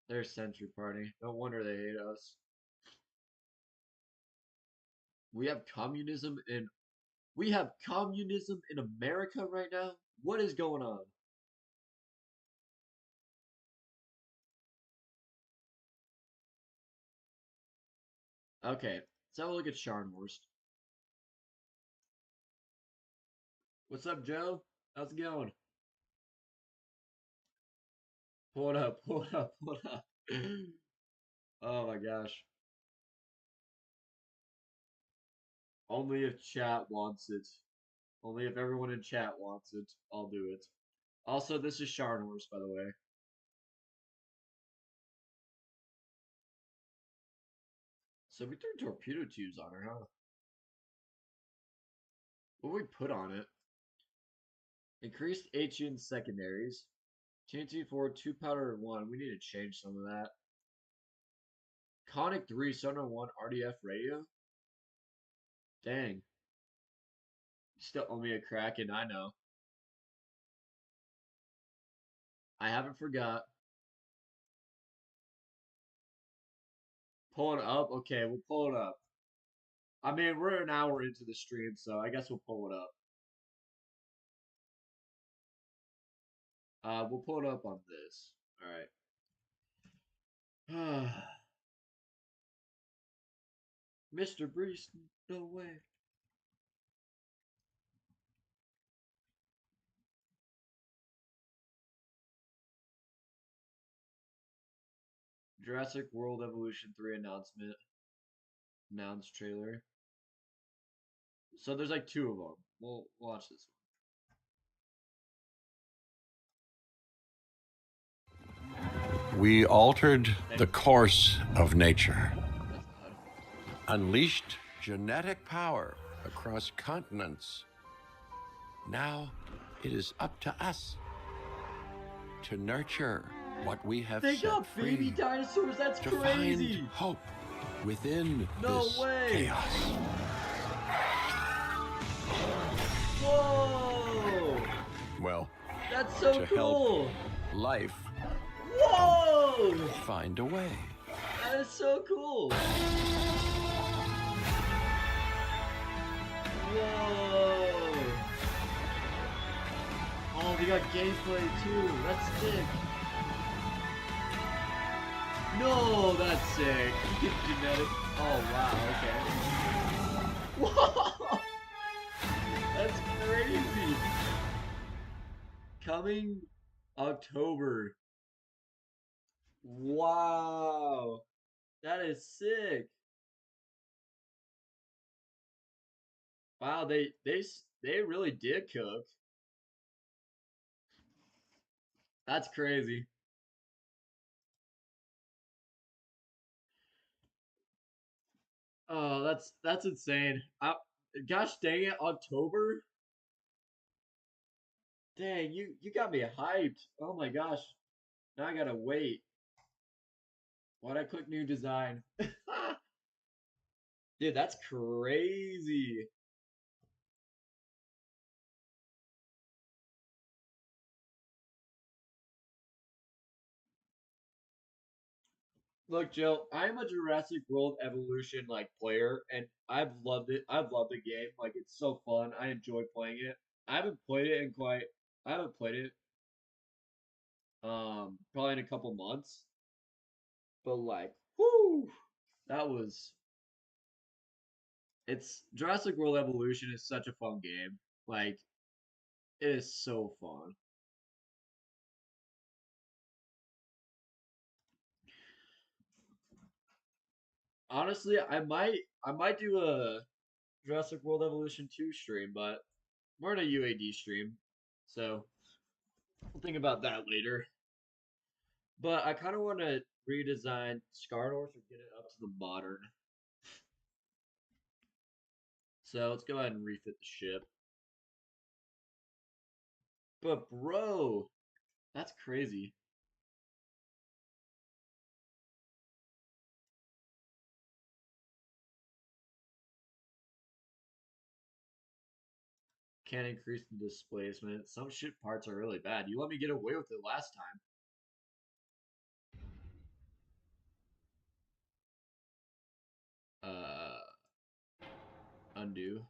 They're a century party. No wonder they hate us. We have communism in America right now? What is going on? Okay, let's have a look at Scharnhorst. What's up, Joe? How's it going? Pull it up, pull it up, pull it up. Oh my gosh. Only if chat wants it. Only if everyone in chat wants it, I'll do it. Also, this is Scharnhorst, by the way. So we threw torpedo tubes on her, huh? What would we put on it? Increased HE in secondaries. TNT 4, 2 powder 1. We need to change some of that. Conic 3, Sonar 1, RDF radio. Dang. Still owe me a Kraken, I know. I haven't forgot. Pull it up? Okay, we'll pull it up. I mean, we're an hour into the stream, so I guess we'll pull it up. We'll pull it up on this. Alright. Mr. Breeze, no way. Jurassic World Evolution 3 announcement. Nouns trailer. So there's like two of them. We'll watch this one. We altered the course of nature, unleashed genetic power across continents. Now it is up to us to nurture what we have They set got free, baby dinosaurs. That's to crazy. find hope within no this way. chaos. Whoa! Well, that's so to cool. Help life. Whoa! Find a way. That is so cool. Whoa! Oh, we got gameplay too. That's sick. No, that's sick. You get genetic. Oh wow. Okay. Whoa! That's crazy. Coming October. Wow. That is sick. Wow, they really did cook. That's crazy. Oh, that's insane. Gosh dang it, October. Dang, you got me hyped. Oh my gosh. Now I gotta wait. Why'd I click new design? Dude, that's crazy. Look, Joe, I'm a Jurassic World Evolution like player, and I've loved it. I've loved the game. Like it's so fun. I enjoy playing it. I haven't played it in quite. I haven't played it probably in a couple months. But like, whoo, that was. It's Jurassic World Evolution is such a fun game. Like it is so fun. Honestly, I might do a Jurassic World Evolution 2 stream, but we're in a UAD stream, so we'll think about that later. But I kind of want to redesign Scar North or get it up to the modern. So let's go ahead and refit the ship. But bro, that's crazy. Can't increase the displacement. Some ship parts are really bad. You let me get away with it last time. Undo.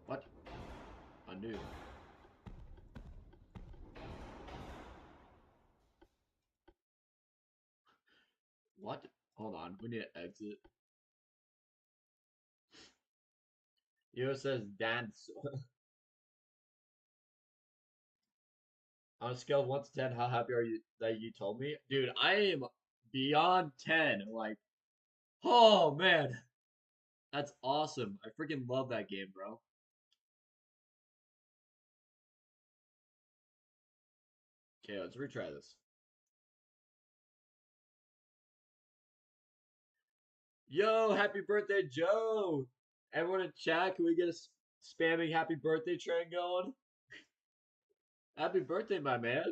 What? Undo. What? Hold on. We need to exit. Yo says dance. On a scale of 1 to 10, how happy are you that you told me? Dude, I am beyond 10. Like, oh man, that's awesome. I freaking love that game, bro. Okay, let's retry this. Yo, happy birthday, Joe! Everyone in chat, can we get a spamming happy birthday train going? Happy birthday, my man.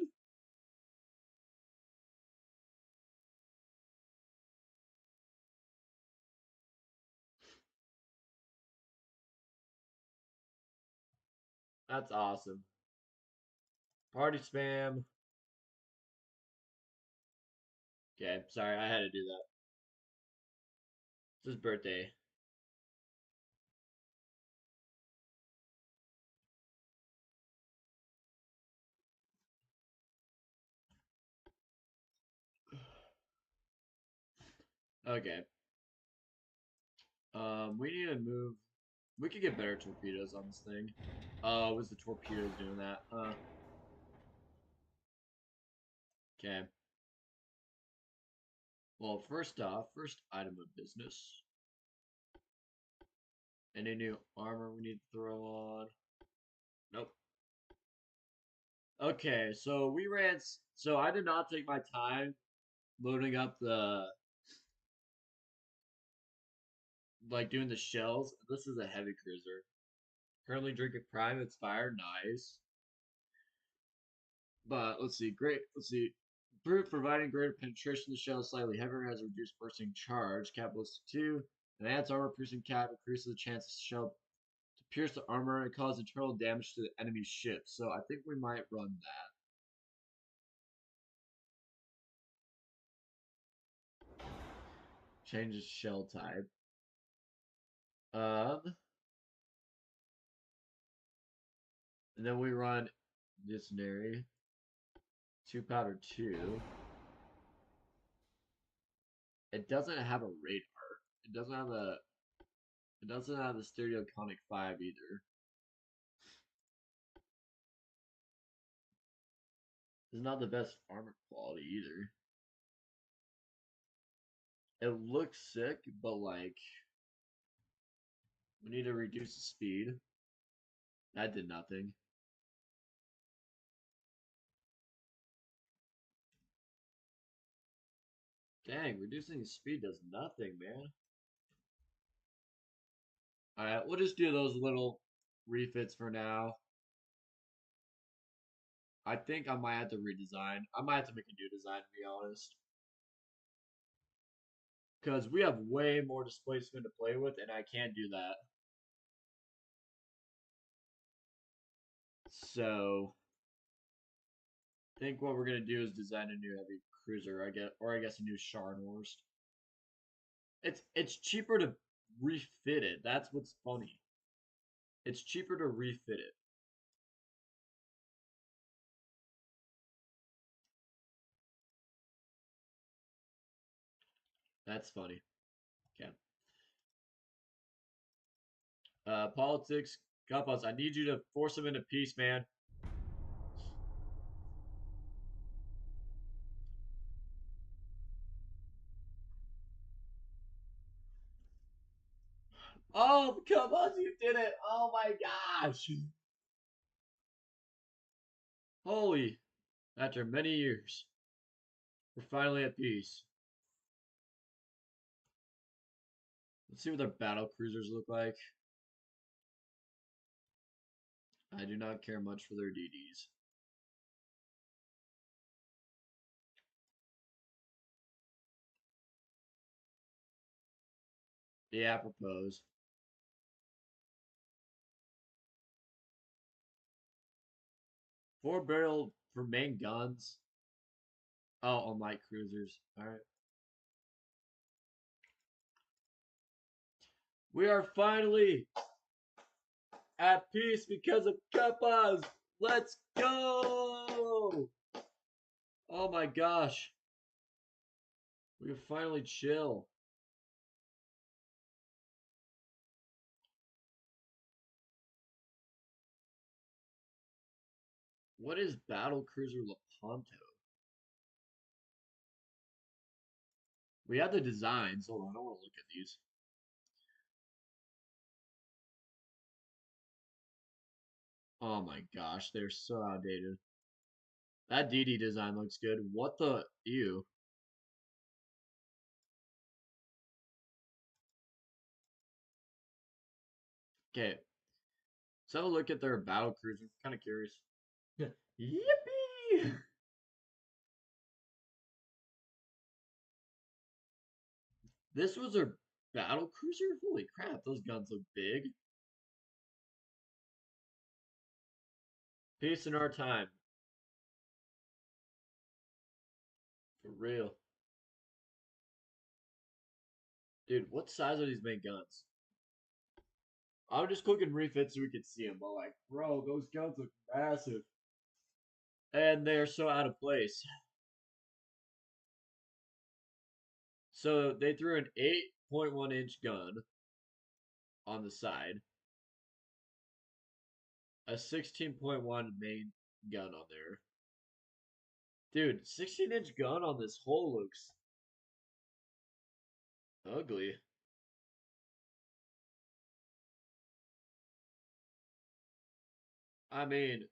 That's awesome. Party spam. Okay, sorry, I had to do that. It's his birthday. Okay. We need to move. We could get better torpedoes on this thing. Oh, it was the torpedoes doing that? Okay. Well, first off, first item of business. Any new armor we need to throw on? Nope. Okay, so we ran. So I did not take my time loading up the like doing the shells. This is a heavy cruiser. Currently drinking Prime. It's fire. Nice. But let's see. Great. Let's see. Providing greater penetration. The shell is slightly heavier, has a reduced bursting charge. Capitalistic 2. Enhanced armor piercing cap increases the chance of the shell to pierce the armor and cause internal damage to the enemy ship. So I think we might run that. Change the shell type. Um, and then we run Dictionary. 2 powder 2. It doesn't have a radar. It doesn't have a. It doesn't have the stereoconic 5 either. It's not the best armor quality either. It looks sick, but like we need to reduce the speed. That did nothing. Dang, reducing the speed does nothing, man. Alright, we'll just do those little refits for now. I think I might have to redesign. I might have to make a new design, to be honest. Because we have way more displacement to play with, and I can't do that. So, I think what we're gonna do is design a new heavy cruiser, I guess a new Scharnhorst. It's cheaper to refit it. That's what's funny. It's cheaper to refit it. That's funny. Okay. Politics, Kapas, I need you to force him into peace, man. Oh, come on, you did it. Oh my gosh. Holy. After many years, we're finally at peace. Let's see what their battle cruisers look like. I do not care much for their DDs. Yeah, propose. 4 barrel for main guns. Oh, on light cruisers. Alright. We are finally at peace because of Kappas. Let's go! Oh my gosh. We can finally chill. What is Battle Cruiser Lepanto? We have the designs. Hold on, I want to look at these. Oh my gosh, they're so outdated. That DD design looks good. What the ew? Okay, let's have a look at their battle cruiser. Kind of curious. Yippee! This was their battle cruiser? Holy crap, those guns look big. Peace in our time. For real. Dude, what size are these main guns? I'm just clicking refits so we can see them. But like, bro, those guns look massive. And they're so out of place. So they threw an 8.1-inch gun on the side, a 16.1 main gun on there. Dude, 16-inch gun on this hole looks ugly. I mean,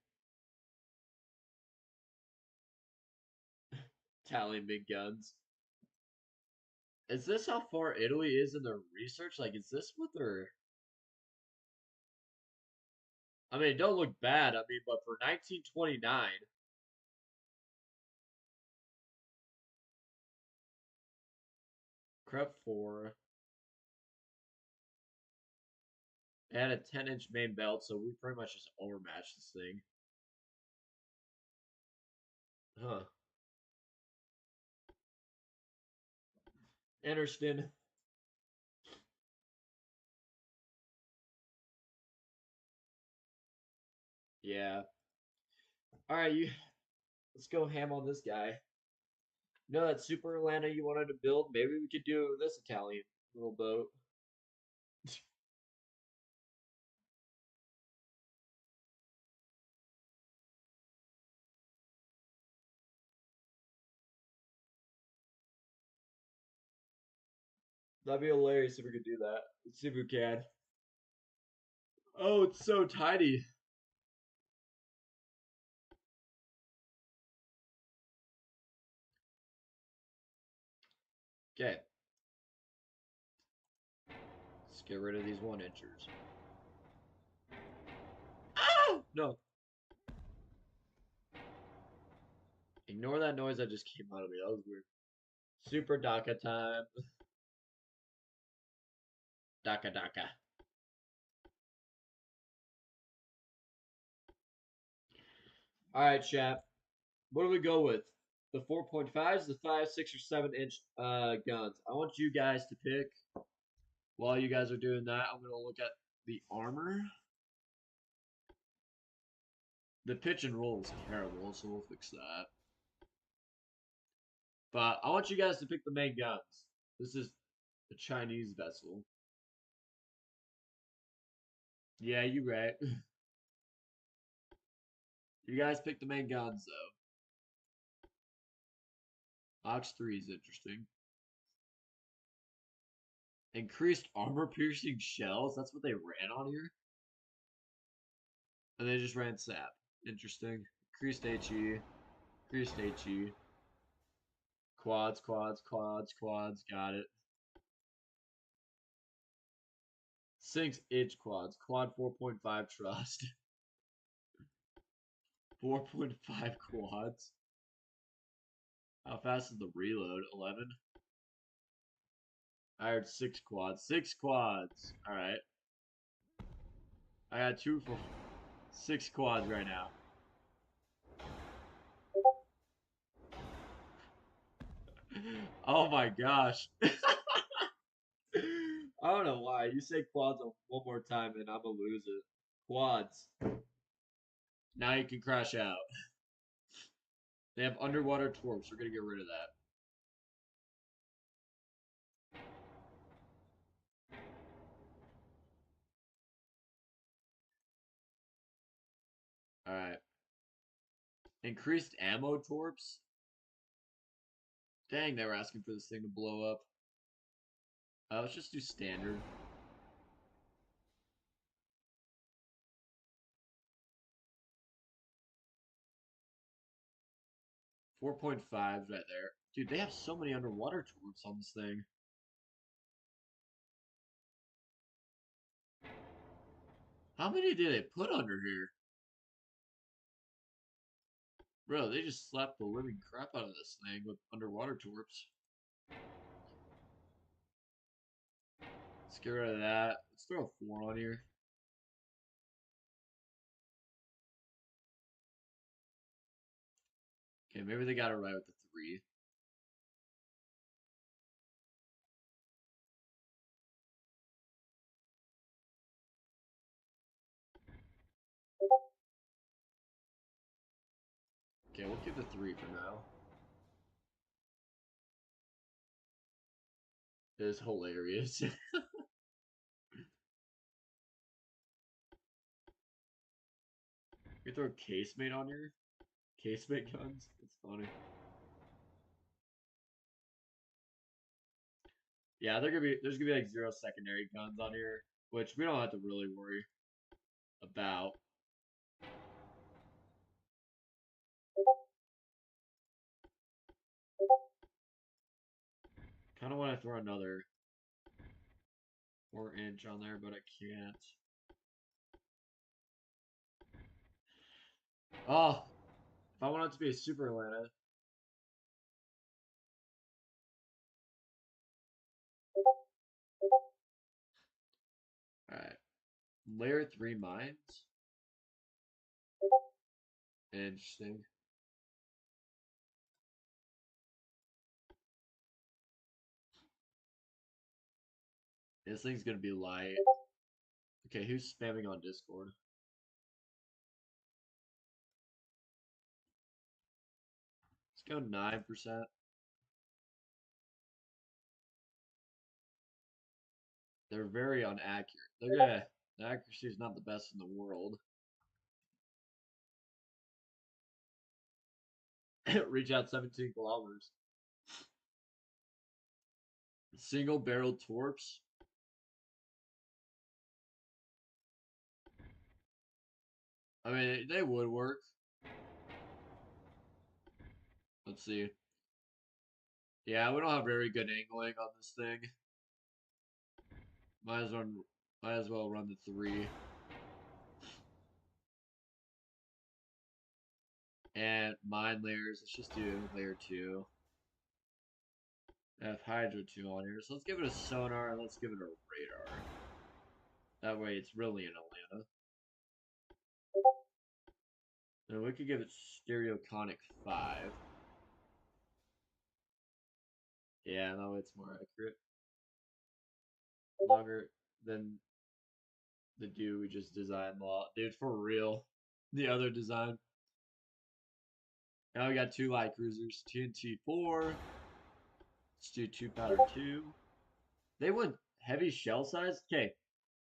Italian big guns. Is this how far Italy is in their research? Like, is this what they're... I mean, it don't look bad. I mean, but for 1929, Crep 4 and a 10-inch main belt, so we pretty much just overmatched this thing. Huh. Interesting. Yeah. All right, you. Let's go ham on this guy. You know that super Atlanta you wanted to build? Maybe we could do this Italian little boat. That'd be hilarious if we could do that. Let's see if we can. Oh, it's so tiny. Okay. Let's get rid of these 1-inchers. Ah! No. Ignore that noise that just came out of me. That was weird. Super DACA time. DACA DACA. Alright, chap. What do we go with? The 4.5s, the 5, 6, or 7-inch guns. I want you guys to pick. While you guys are doing that, I'm going to look at the armor. The pitch and roll is terrible, so we'll fix that. But I want you guys to pick the main guns. This is a Chinese vessel. Yeah, you right. You guys pick the main guns, though. Ox 3 is interesting. Increased armor piercing shells. That's what they ran on here. And they just ran sap. Interesting. Increased HE. Increased HE. Quads, quads, quads, quads. Got it. Sinks itch quads. Quad 4.5 trust. 4.5 quads. How fast is the reload? 11. I heard 6 quads. 6 quads. Alright. I got 2 for 6 quads right now. Oh my gosh. I don't know why. You say quads one more time and I'm gonna lose it. Quads. Now you can crash out. They have underwater torps. We're gonna get rid of that. Alright. Increased ammo torps? Dang, they were asking for this thing to blow up. Let's just do standard. 4.5 right there. Dude, they have so many underwater torps on this thing. How many did they put under here? Bro, they just slapped the living crap out of this thing with underwater torps. Let's get rid of that. Let's throw a 4 on here. Okay, maybe they got it right with the 3. Okay, we'll keep the 3 for now. It is hilarious. You throw a casemate on here? Casemate guns? It's funny. Yeah, there's gonna be like 0 secondary guns on here, which we don't have to really worry about. Kind of want to throw another 4-inch on there, but I can't. Oh, if I want it to be a Super Atlanta. Alright. Layer 3 mines? Interesting. This thing's gonna be light. Okay, who's spamming on Discord? Let's go 9%. They're very inaccurate. The accuracy is not the best in the world. Reach out 17 kilometers. Single barrel torps. I mean, they would work. Let's see. Yeah, we don't have very good angling on this thing. Might as well run the 3. And mine layers. Let's just do layer 2. I have Hydra 2 on here. So let's give it a sonar and let's give it a radar. That way it's really in Atlanta. And we could give it stereoconic 5. Yeah, no, it's more accurate. Longer than the dude we just designed. Dude, for real. The other design. Now we got 2 light cruisers. TNT 4. Let's do 2 powder 2. They went heavy shell size. Okay,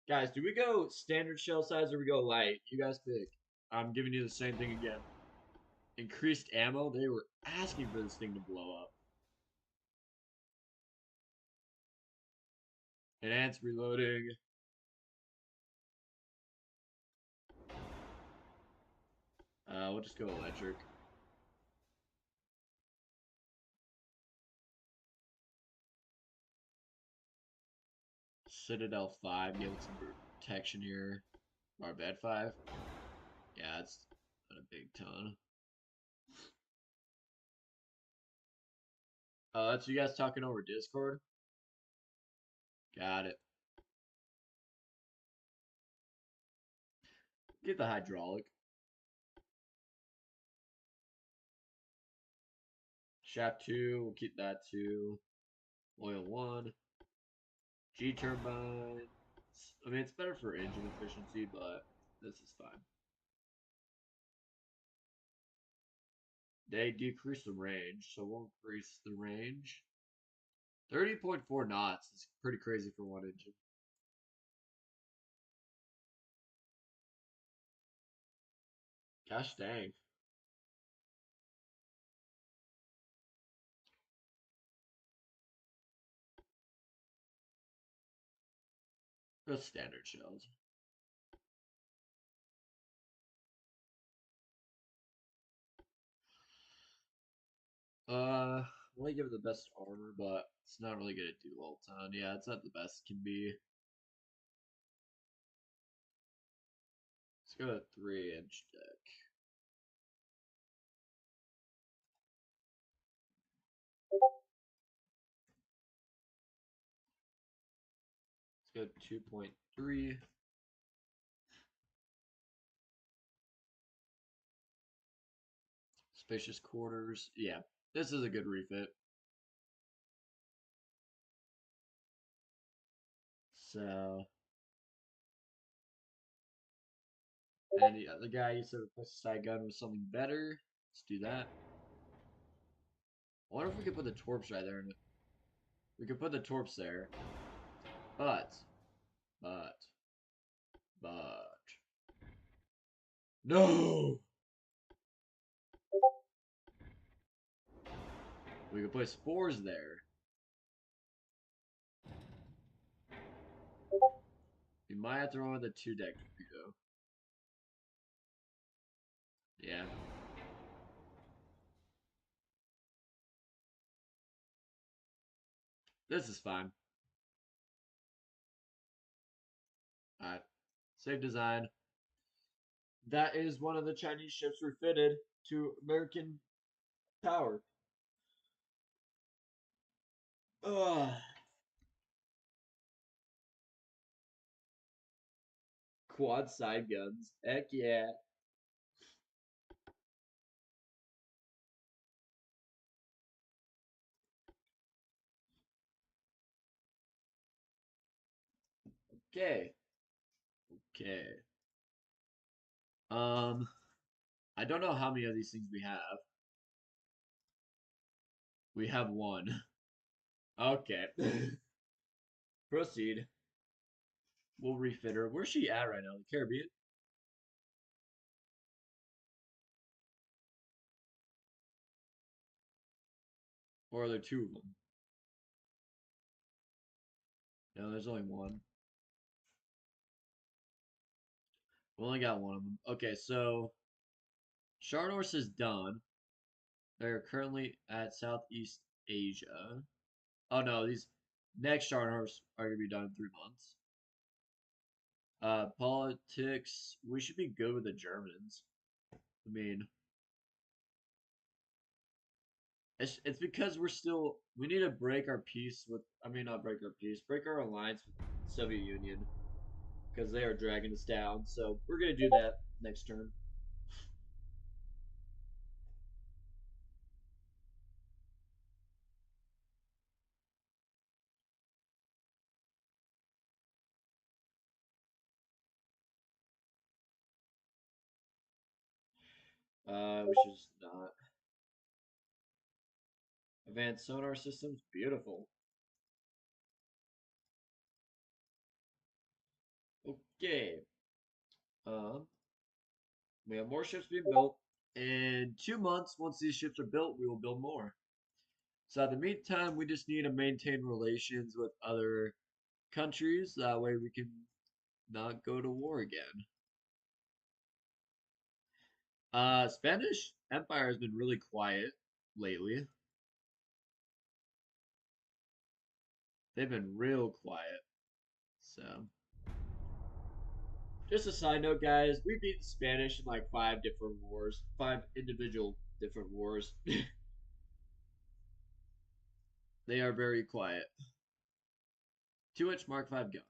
guys, do we go standard shell size or we go light? You guys pick. I'm giving you the same thing again. Increased ammo. They were asking for this thing to blow up. Enhanced reloading. We'll just go electric. Citadel 5, give it some protection here. Barbed 5. Yeah, it's not a big ton. That's you guys talking over Discord? Got it. Get the hydraulic. Shaft 2, we'll keep that 2. Oil 1. G turbines. I mean, it's better for engine efficiency, but this is fine. They decrease the range, so we'll increase the range. 30.4 knots is pretty crazy for one engine. Gosh dang. Just standard shells. I want to give it the best armor, but it's not really gonna do a ton. Yeah, it's not the best it can be. Let's go to 3-inch deck. Let's go 2.3. Spacious quarters. Yeah, this is a good refit. So, and yeah, the guy used to replace the side gun with something better. Let's do that. I wonder if we could put the torps right there. We could put the torps there. But, but, but. No! We could put spores there. We might have to run with a 2-deck torpedo. Yeah. This is fine. Alright. Save design. That is one of the Chinese ships refitted to American power. Ugh. Quad side guns. Heck yeah. Okay. Okay. I don't know how many of these things we have. We have one. Okay. Proceed. We'll refit her. Where's she at right now? The Caribbean? Or are there two of them? No, there's only one. We only got one of them. Okay, so Sharnorse is done. They're currently at Southeast Asia. Oh no, these next Sharnorse are gonna be done in 3 months. Politics. We should be good with the Germans. I mean, it's because we need to break our peace with. I mean, not break our peace, break our alliance with the Soviet Union because they are dragging us down. So we're gonna do that next turn. We should just not. Advanced sonar systems, beautiful. Okay. Um, we have more ships being built. In 2 months, once these ships are built, we will build more. So in the meantime, we just need to maintain relations with other countries. That way we can not go to war again. Spanish Empire has been really quiet lately. They've been real quiet. So, just a side note, guys, we beat the Spanish in like 5 different wars, 5 individual different wars. They are very quiet. 2-inch Mark 5 guns.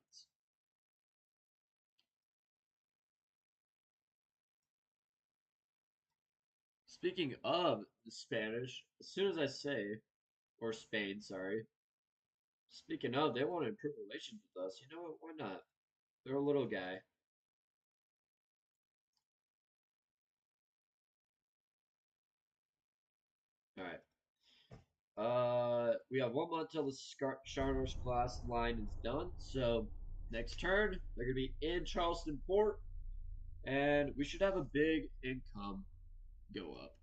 Speaking of the Spanish, as soon as I say, or Spain, sorry. Speaking of, they want to improve relations with us. You know what? Why not? They're a little guy. All right. We have 1 month till the Sharnors class line is done. So next turn, they're gonna be in Charleston Port, and we should have a big income go up.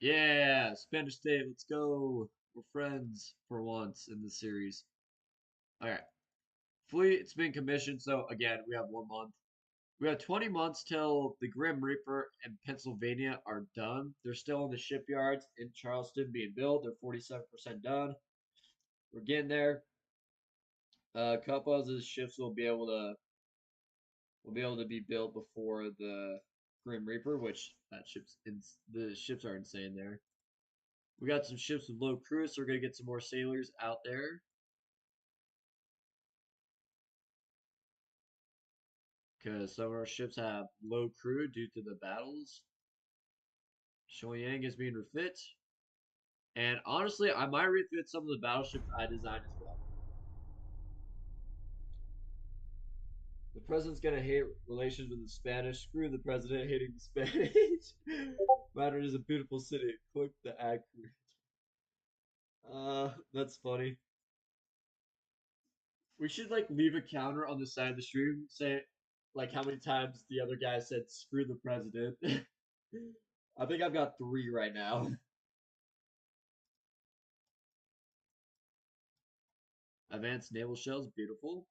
Yeah, Spanish State, let's go. We're friends for once in this series. All right, fleet, it's been commissioned. So again, we have 1 month. We have 20 months till the Grim Reaper and Pennsylvania are done. They're still in the shipyards in Charleston being built. They're 47% done. We're getting there. A couple of the ships will be able to be built before the Grim Reaper, which the ships are insane there. We got some ships with low crew, so we're gonna get some more sailors out there. Because some of our ships have low crew due to the battles. Shoyang is being refit. And honestly, I might refit some of the battleships I designed as well. The president's gonna hate relations with the Spanish. Screw the president hating the Spanish. Madrid is a beautiful city. Click the ad. That's funny. We should like leave a counter on the side of the stream, say like how many times the other guy said "screw the president." I think I've got 3 right now. Advanced naval shells, beautiful.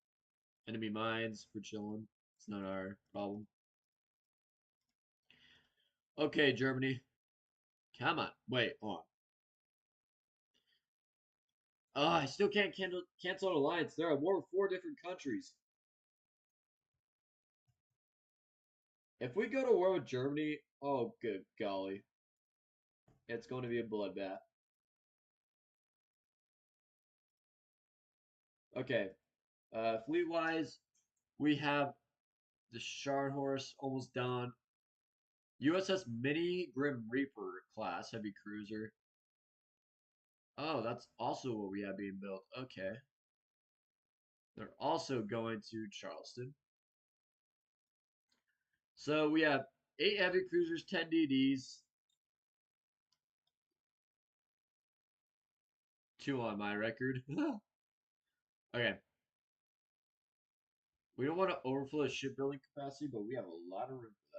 Enemy mines, we're chilling. It's not our problem. Okay, Germany. Come on. Wait, hold on. Oh, I still can't cancel an alliance. There are war with 4 different countries. If we go to war with Germany, oh, good golly. It's going to be a bloodbath. Okay. Fleet-wise, we have the Scharnhorst almost done. USS Mini Grim Reaper class heavy cruiser. Oh, that's also what we have being built. Okay. They're also going to Charleston. So we have 8 heavy cruisers, 10 DDs, 2 on my record. Okay. We don't want to overflow shipbuilding capacity, but we have a lot of room for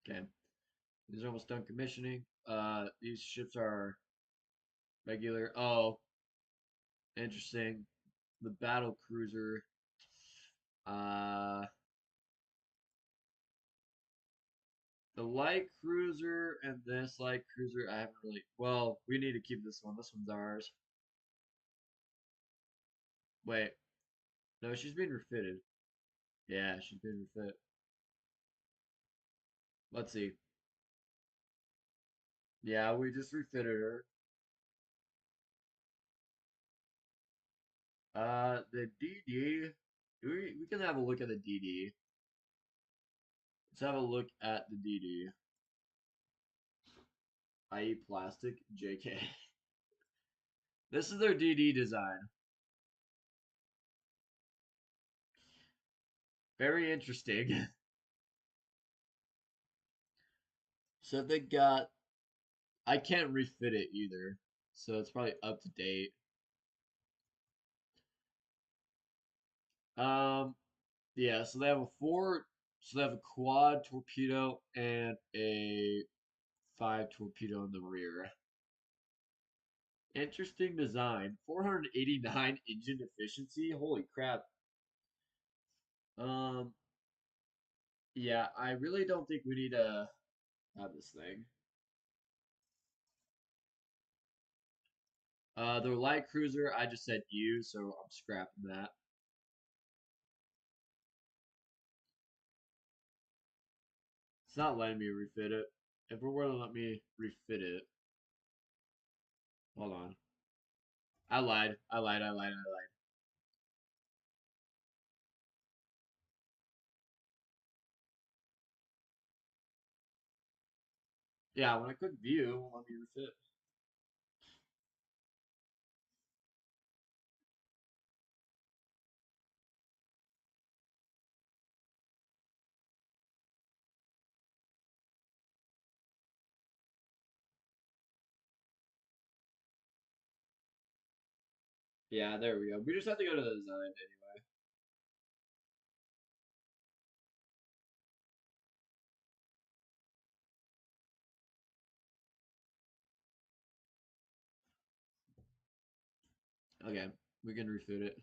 that. Okay. These are almost done commissioning. These ships are regular. Oh, interesting. The battle cruiser. Uh, the light cruiser and this light cruiser, I haven't really. Well, we need to keep this one. This one's ours. Wait, no, she's being refitted. Yeah, she's being refit. Let's see. Yeah, we just refitted her. The DD. We can have a look at the DD. Let's have a look at the DD. I.e. plastic. JK. This is their DD design. Very interesting. So they got. I can't refit it either. So it's probably up to date. Um, yeah, so they have a 4. So they have a quad torpedo and a 5 torpedo in the rear. Interesting design. 489 engine efficiency. Holy crap. Um, Yeah, I really don't think we need to have this thing. The light cruiser, I just said you, so I'm scrapping that. It's not letting me refit it. If it were to let me refit it, hold on. I lied. I lied. I lied. I lied. Yeah, when I click view, it won't let me refit. Yeah, there we go. We just have to go to the design anyway. Okay, we can refit it.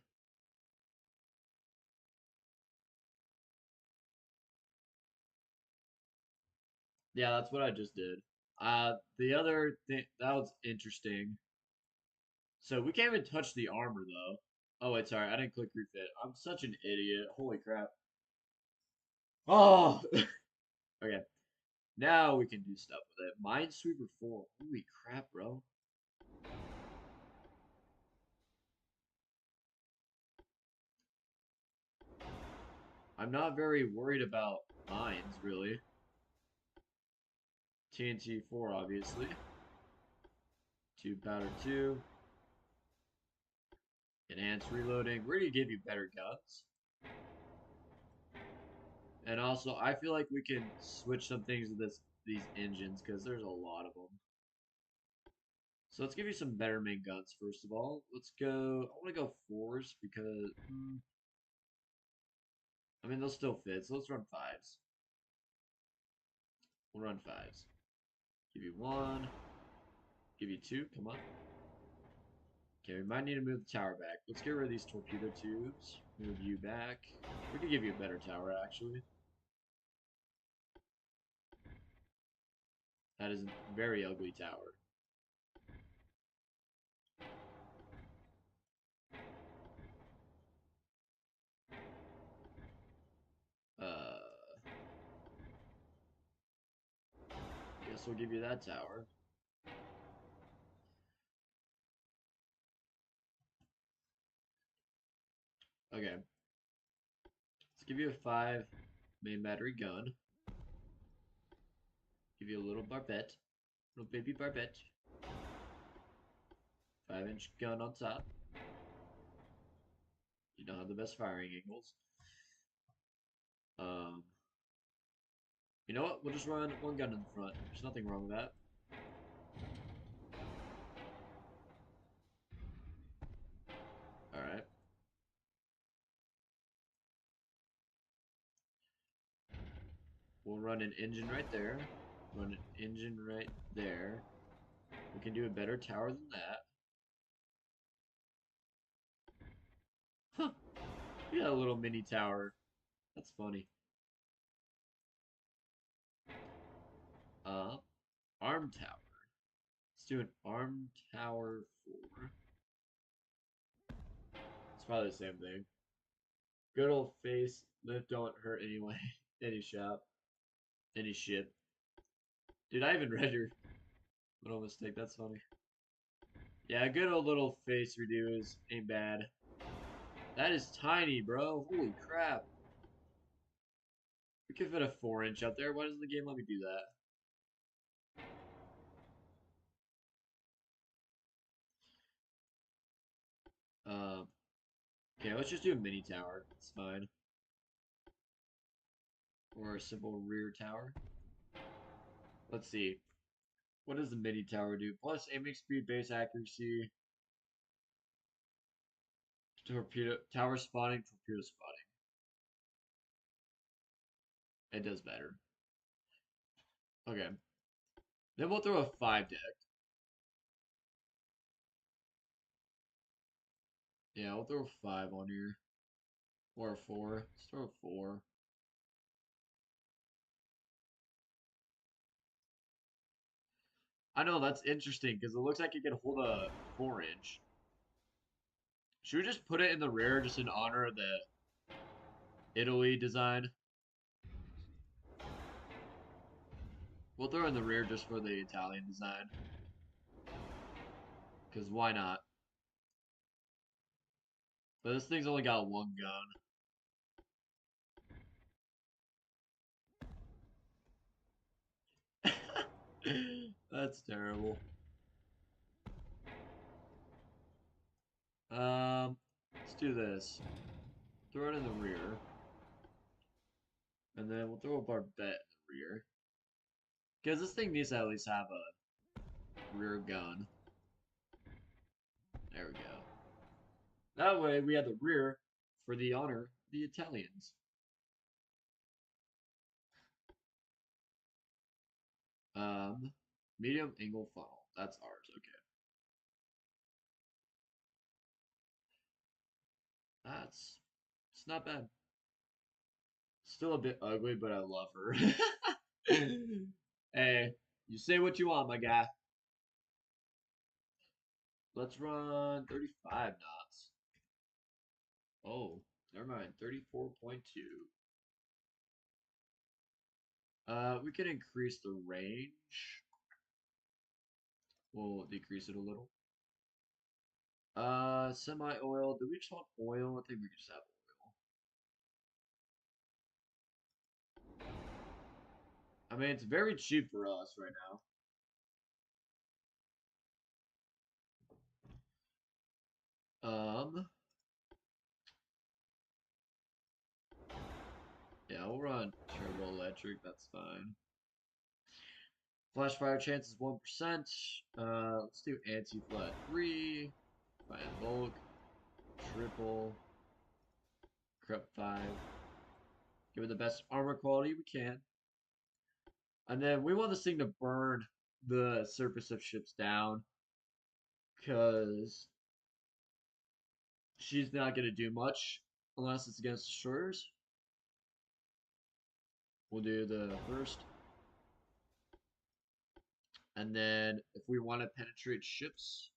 Yeah, that's what I just did. The other thing that was interesting. So we can't even touch the armor though. Oh wait, sorry, I didn't click refit. I'm such an idiot. Holy crap. Oh, okay. Now we can do stuff with it. Minesweeper 4. Holy crap, bro. I'm not very worried about mines, really. TNT 4, obviously. 2 powder 2. Enhanced reloading. We're going to give you better guns. And also, I feel like we can switch some things with these engines because there's a lot of them. So let's give you some better main guns first of all. Let's go. I want to go fours because I mean they'll still fit. So let's run fives. We'll run fives. Give you one. Give you two. Come on. Okay, we might need to move the tower back. Let's get rid of these torpedo tubes. Move you back. We could give you a better tower actually. That is a very ugly tower. Guess we'll give you that tower. Okay. Let's give you a 5 main battery gun. Give you a little barbette. Little baby barbette. 5-inch gun on top. You don't have the best firing angles. Um, you know what? We'll just run one gun in the front. There's nothing wrong with that. Alright. We'll run an engine right there. Run an engine right there. We can do a better tower than that. Huh. We got a little mini tower. That's funny. Uh, arm tower. Let's do an arm tower 4. It's probably the same thing. Good old face. Lift don't hurt anyway. Any shop. Any ship. Dude, I even read your little mistake. That's funny. Yeah, good old little face redo is ain't bad. That is tiny, bro. Holy crap. We could fit a 4-inch up there. Why doesn't the game let me do that? Okay, let's just do a mini tower. It's fine. Or a simple rear tower. Let's see. What does the mini tower do? Plus aiming speed, base accuracy, torpedo tower spotting, torpedo spotting. It does better. Okay. Then we'll throw a 5 deck. Yeah, we'll throw a 5 on here. Or a 4. Let's throw a 4. I know that's interesting because it looks like it can hold a 4-inch. Should we just put it in the rear just in honor of the Italy design? We'll throw it in the rear just for the Italian design. Because why not? But this thing's only got one gun. That's terrible. Let's do this. Throw it in the rear. And then we'll throw a barbette in the rear. Because this thing needs to at least have a rear gun. There we go. That way we have the rear for the honor of the Italians. Um, medium angle funnel. That's ours. Okay. It's not bad. Still a bit ugly, but I love her. Hey, you say what you want, my guy. Let's run 35 knots. Oh, never mind. 34.2. We can increase the range. We'll decrease it a little. Semi-oil. Do we just want oil? I think we just have oil. I mean, it's very cheap for us right now. Yeah, we'll run turbo electric. That's fine. Flash fire chance is 1%. Let's do anti-flat 3. Fine bulk. Triple. Crep 5. Give it the best armor quality we can. And then we want this thing to burn the surface of ships down. Because she's not going to do much unless it's against destroyers. We'll do the first. And then if we want to penetrate ships,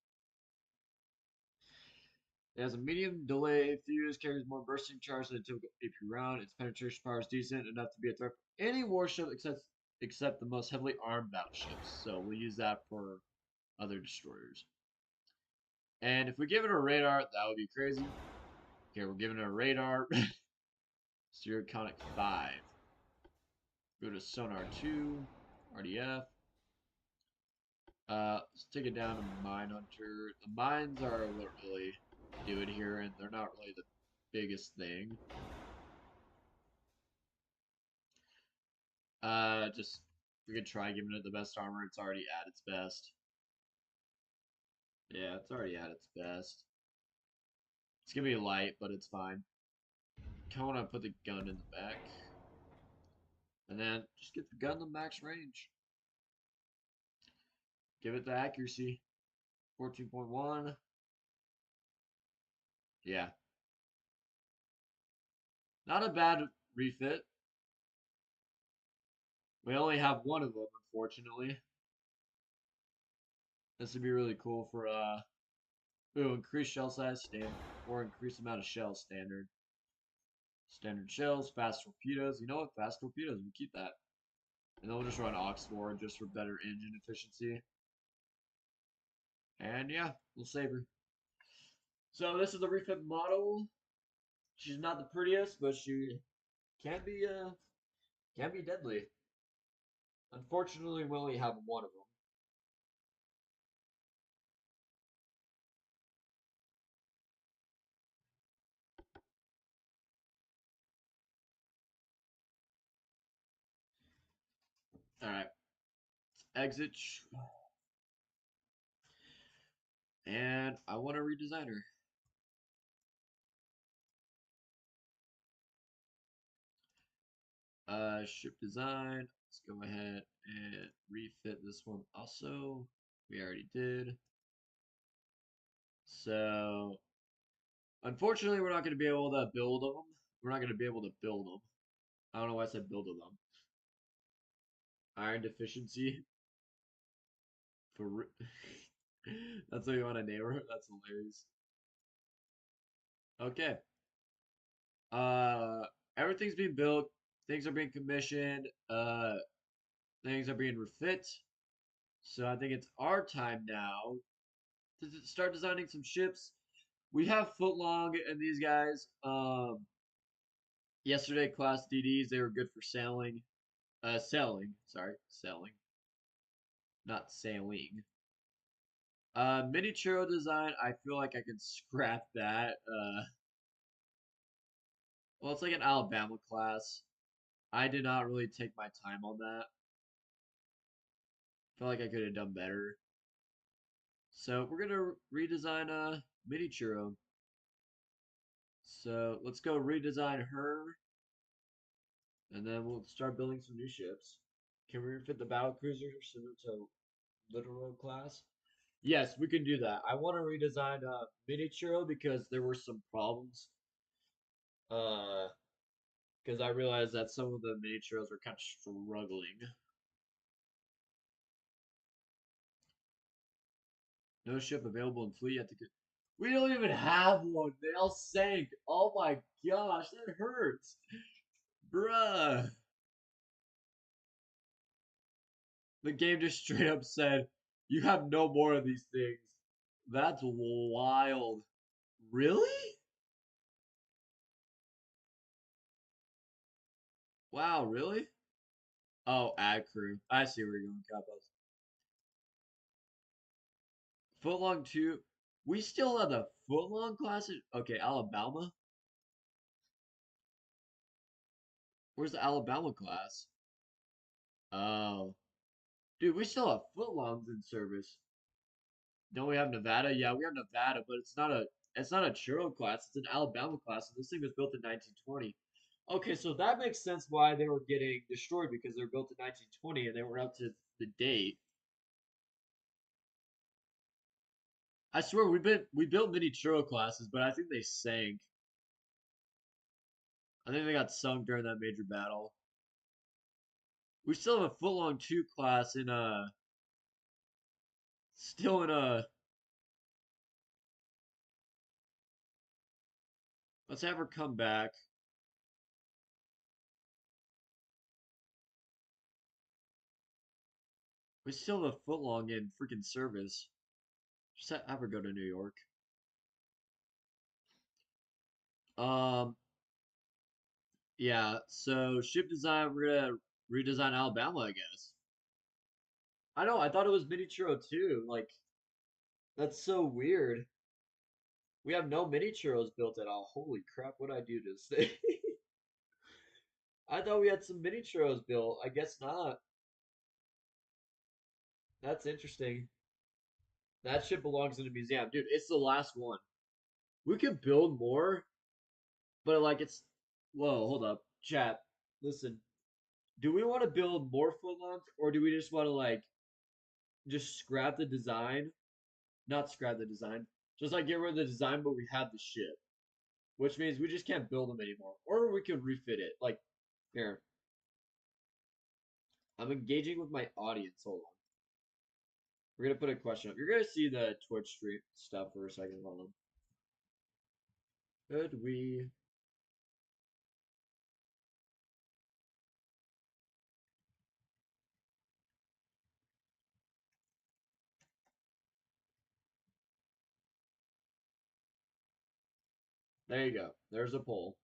it has a medium delay fuse, carries more bursting charge than a typical AP round. Its penetration power is decent enough to be a threat for any warship except the most heavily armed battleships. So we'll use that for other destroyers. And if we give it a radar, that would be crazy. Okay, we're giving it a radar. Stereoconic 5. Go to sonar 2, RDF. Let's take it down to Mine Hunter. The mines are what really do it here, and they're not really the biggest thing. Just we could try giving it the best armor. It's already at its best. Yeah, it's already at its best. It's gonna be light, but it's fine. Kinda wanna put the gun in the back. And then just get the gun to max range. Give it the accuracy. 14.1. Yeah. Not a bad refit. We only have one of them, unfortunately. This would be really cool for ooh, increase shell size standard or increase amount of shells standard. Standard shells, fast torpedoes. You know what? Fast torpedoes, we keep that. And then we'll just run Oxford just for better engine efficiency. And yeah, we'll save her. So this is the refit model. She's not the prettiest, but she can be deadly. Unfortunately, we only have one of them. All right, exit, and I want to redesign her. Ship design. Let's go ahead and refit this one also. We already did. So, unfortunately, we're not going to be able to build them. We're not going to be able to build them. I don't know why I said build them. Iron deficiency. For that's what you want to name her? That's hilarious. Okay. Uh, everything's being built. Things are being commissioned. Things are being refit. So I think it's our time now to start designing some ships. We have Footlong and these guys. Yesterday class DDs they were good for sailing. Sailing. Sorry, sailing, not sailing. Mini churro design. I feel like I could scrap that. Well, it's like an Alabama class. I did not really take my time on that. Felt like I could have done better. So we're gonna redesign mini churro. So let's go redesign her, and then we'll start building some new ships. Can we refit the battle cruiser similar to Littoral class? Yes, we can do that. I want to redesign mini churro because there were some problems. Uh, because I realized that some of the mini churros were kind of struggling. No ship available in fleet yet to get. We don't even have one. They all sank. Oh my gosh, that hurts. Bruh. The game just straight up said, you have no more of these things. That's wild. Really? Wow, really? Oh, ad crew. I see where you're going, Capos. Footlong 2. We still have the Footlong classes. Okay, Alabama. Where's the Alabama class? Oh. Dude, we still have footlongs in service. Don't we have Nevada? Yeah, we have Nevada, but it's not a churro class. It's an Alabama class, and this thing was built in 1920. Okay, so that makes sense why they were getting destroyed because they were built in 1920 and they were up to the date. I swear we built many churro classes, but I think they sank. I think they got sunk during that major battle. We still have a footlong 2 class in still in let's have her come back. We still have a footlong in freaking service. Just have her go to New York. Um, yeah. So ship design, we're gonna redesign Alabama, I guess. I know. I thought it was mini churro too. Like that's so weird. We have no mini churros built at all. Holy crap! What I do to this thing? I thought we had some mini churros built. I guess not. That's interesting. That ship belongs in a museum, dude. It's the last one. We could build more, but like it's. Whoa, hold up, chat. Listen, do we want to build more footlongs, or do we just want to like just scrap the design? Not scrap the design. Just like get rid of the design, but we have the ship, which means we just can't build them anymore, or we can refit it. Like here, I'm engaging with my audience. Hold on, we're gonna put a question up. You're gonna see the Twitch stream stuff for a second. Hold on. Could we? There you go. There's a poll.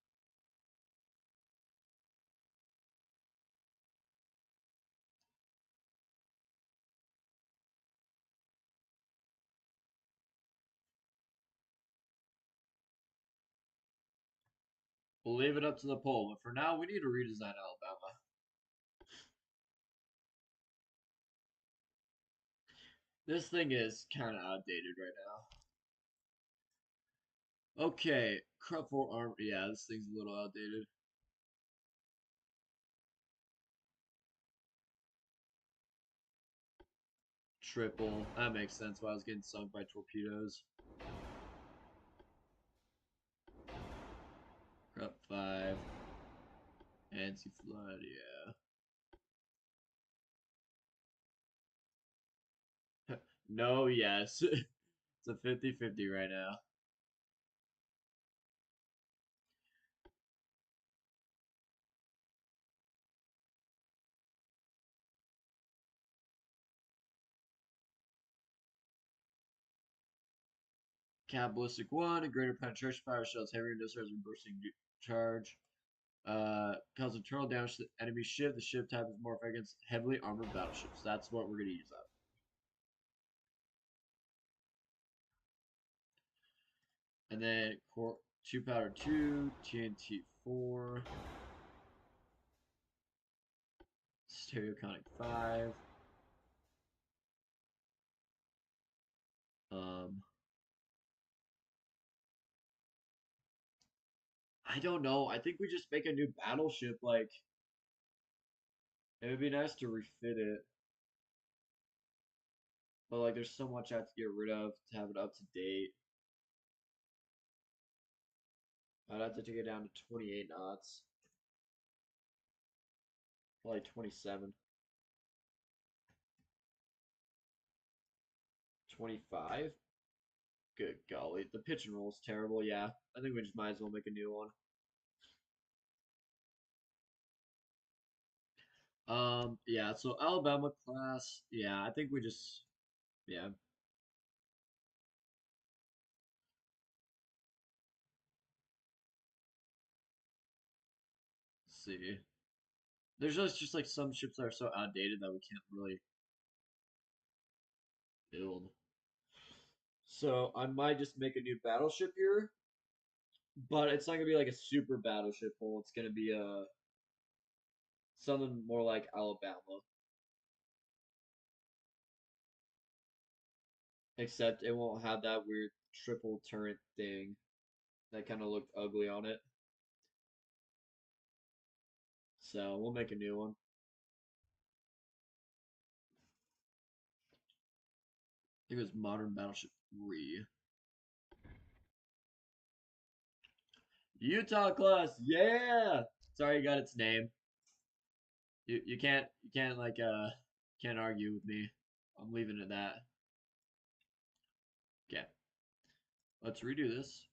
We'll leave it up to the poll, but for now, we need to redesign Alabama. This thing is kind of outdated right now. Okay, Crop 4 armor. Yeah, this thing's a little outdated. Triple. That makes sense why I was getting sunk by torpedoes. Crop 5. Anti-flood, yeah. No, yes. It's a 50-50 right now. Cap ballistic 1, a greater penetration fire shells heavier missiles and bursting charge. Cause internal damage to the enemy ship. The ship type is more effective against heavily armored battleships. That's what we're gonna use that. And then core 2 powder 2, TNT 4, stereoconic 5. Um, I don't know. I think we just make a new battleship. Like it would be nice to refit it, but like there's so much I have to get rid of to have it up to date. I'd have to take it down to 28 knots, probably 27, 25. Good golly, the pitch and roll is terrible. Yeah, I think we just might as well make a new one. Yeah. So Alabama class. Yeah, I think we just yeah. See. There's just like some ships that are so outdated that we can't really build. So I might just make a new battleship here, but it's not gonna be like a super battleship hull. It's gonna be a something more like Alabama, except it won't have that weird triple turret thing that kind of looked ugly on it. So we'll make a new one. I think it was Modern Battleship 3. Utah class, yeah. Sorry, you got its name. You can't like can't argue with me. I'm leaving it at that. Okay, let's redo this.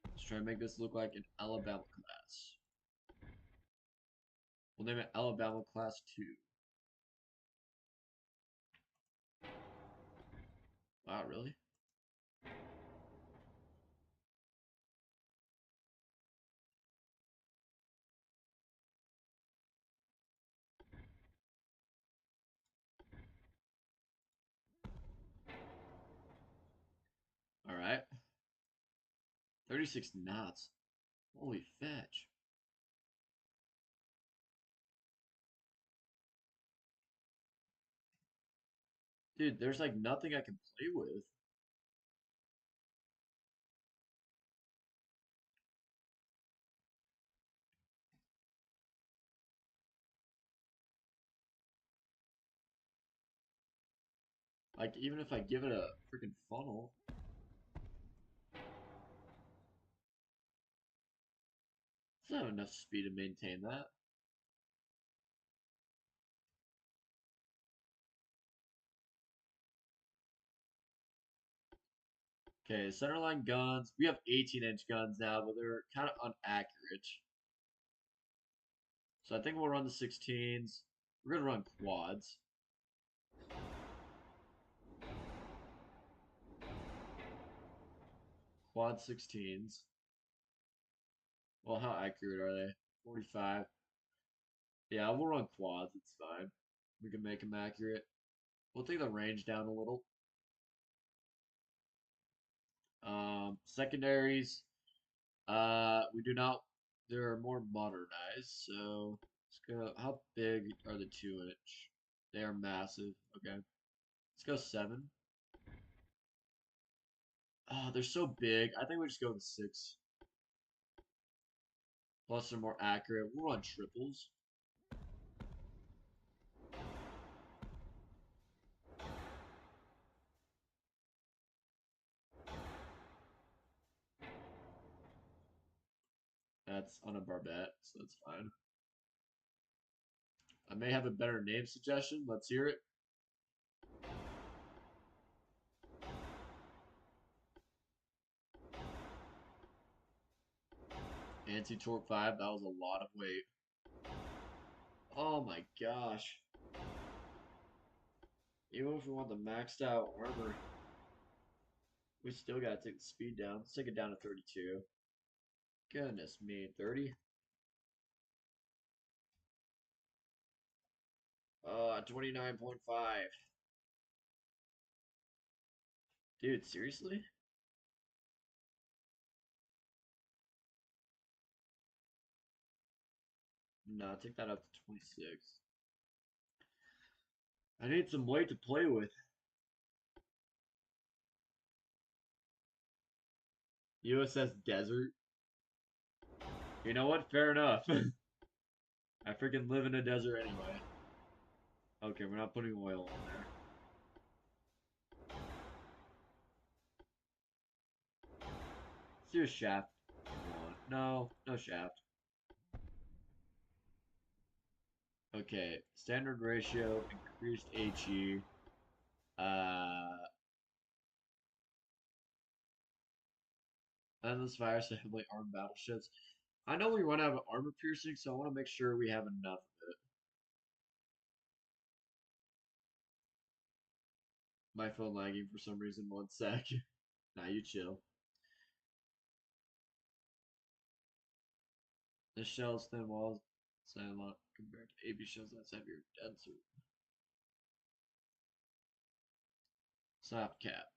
Let's try to make this look like an Alabama class. We'll name it Alabama Class 2. Wow, really? All right. 36 knots. Holy fetch. Dude, there's like nothing I can play with. Like, even if I give it a freaking funnel, it's not enough speed to maintain that. Okay, centerline guns. We have 18-inch guns now, but they're kind of inaccurate. So I think we'll run the 16s. We're going to run quads. Quad 16s. Well, how accurate are they? 45. Yeah, we'll run quads. It's fine. We can make them accurate. We'll take the range down a little. Secondaries. We do not. They're more modernized. So let's go. How big are the 2-inch? They are massive. Okay. Let's go 7. Oh, they're so big. I think we just go with 6. Plus, they're more accurate. We'll run triples. That's on a barbette, so that's fine. I may have a better name suggestion. Let's hear it. Anti-torque 5, that was a lot of weight. Oh my gosh. Even if we want the maxed out armor, we still gotta take the speed down. Let's take it down to 32. Goodness me, 30? 29.5. Dude, seriously? Nah, take that up to 26. I need some weight to play with. USS Desert. You know what? Fair enough. I freaking live in a desert anyway. Okay, we're not putting oil on there. Let's do a shaft. No, no shaft. Okay, standard ratio, increased HE. Endless fires to heavily armed battleships. I know we run out of armor piercing, so I want to make sure we have enough of it. My phone lagging for some reason. One sec. Nah, you chill. This shell's thin walls, silent compared to AB shells that's heavier, denser. Soft cap.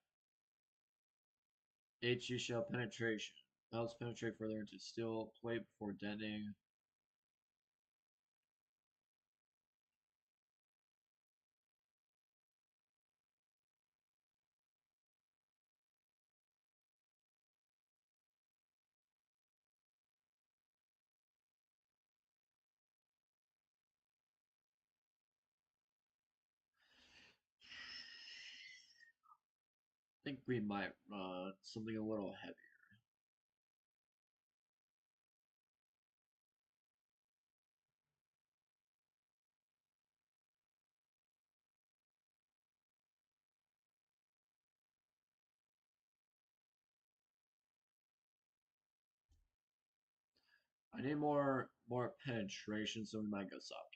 HE shell penetration. Helps penetrate further into steel plate before denting. I think we might run something a little heavier. I need more penetration, so we might go soft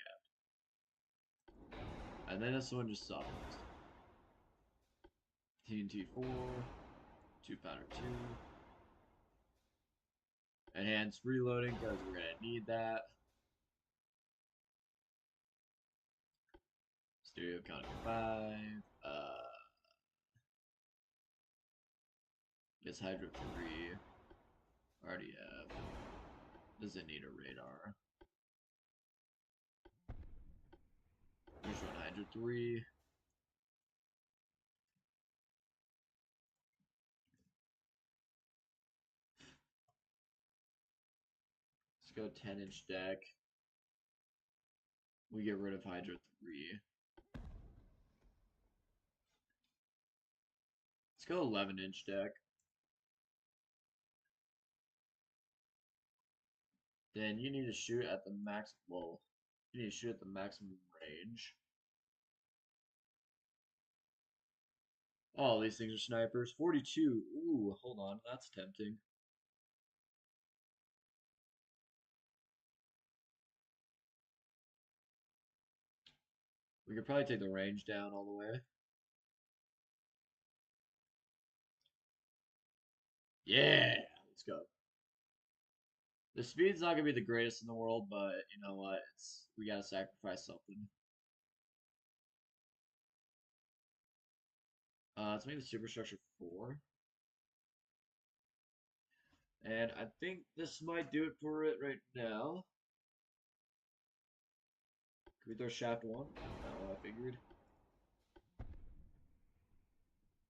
cap. And then this one just soft. TNT 4, 2 powder 2. Enhanced reloading because we're gonna need that. Stereo count 5. Guess Hydro 3. Already have. Does it need a radar? Here's one Hydro 3. Let's go 10-inch deck. We get rid of Hydro 3. Let's go 11-inch deck. Then you need to shoot at the max. Well, you need to shoot at the maximum range. Oh, these things are snipers. 42. Ooh, hold on. That's tempting. We could probably take the range down all the way. Yeah, let's go. The speed's not gonna be the greatest in the world, but you know what? We gotta sacrifice something. Let's make the superstructure 4. And I think this might do it for it right now. Can we throw shaft 1? Not what I figured.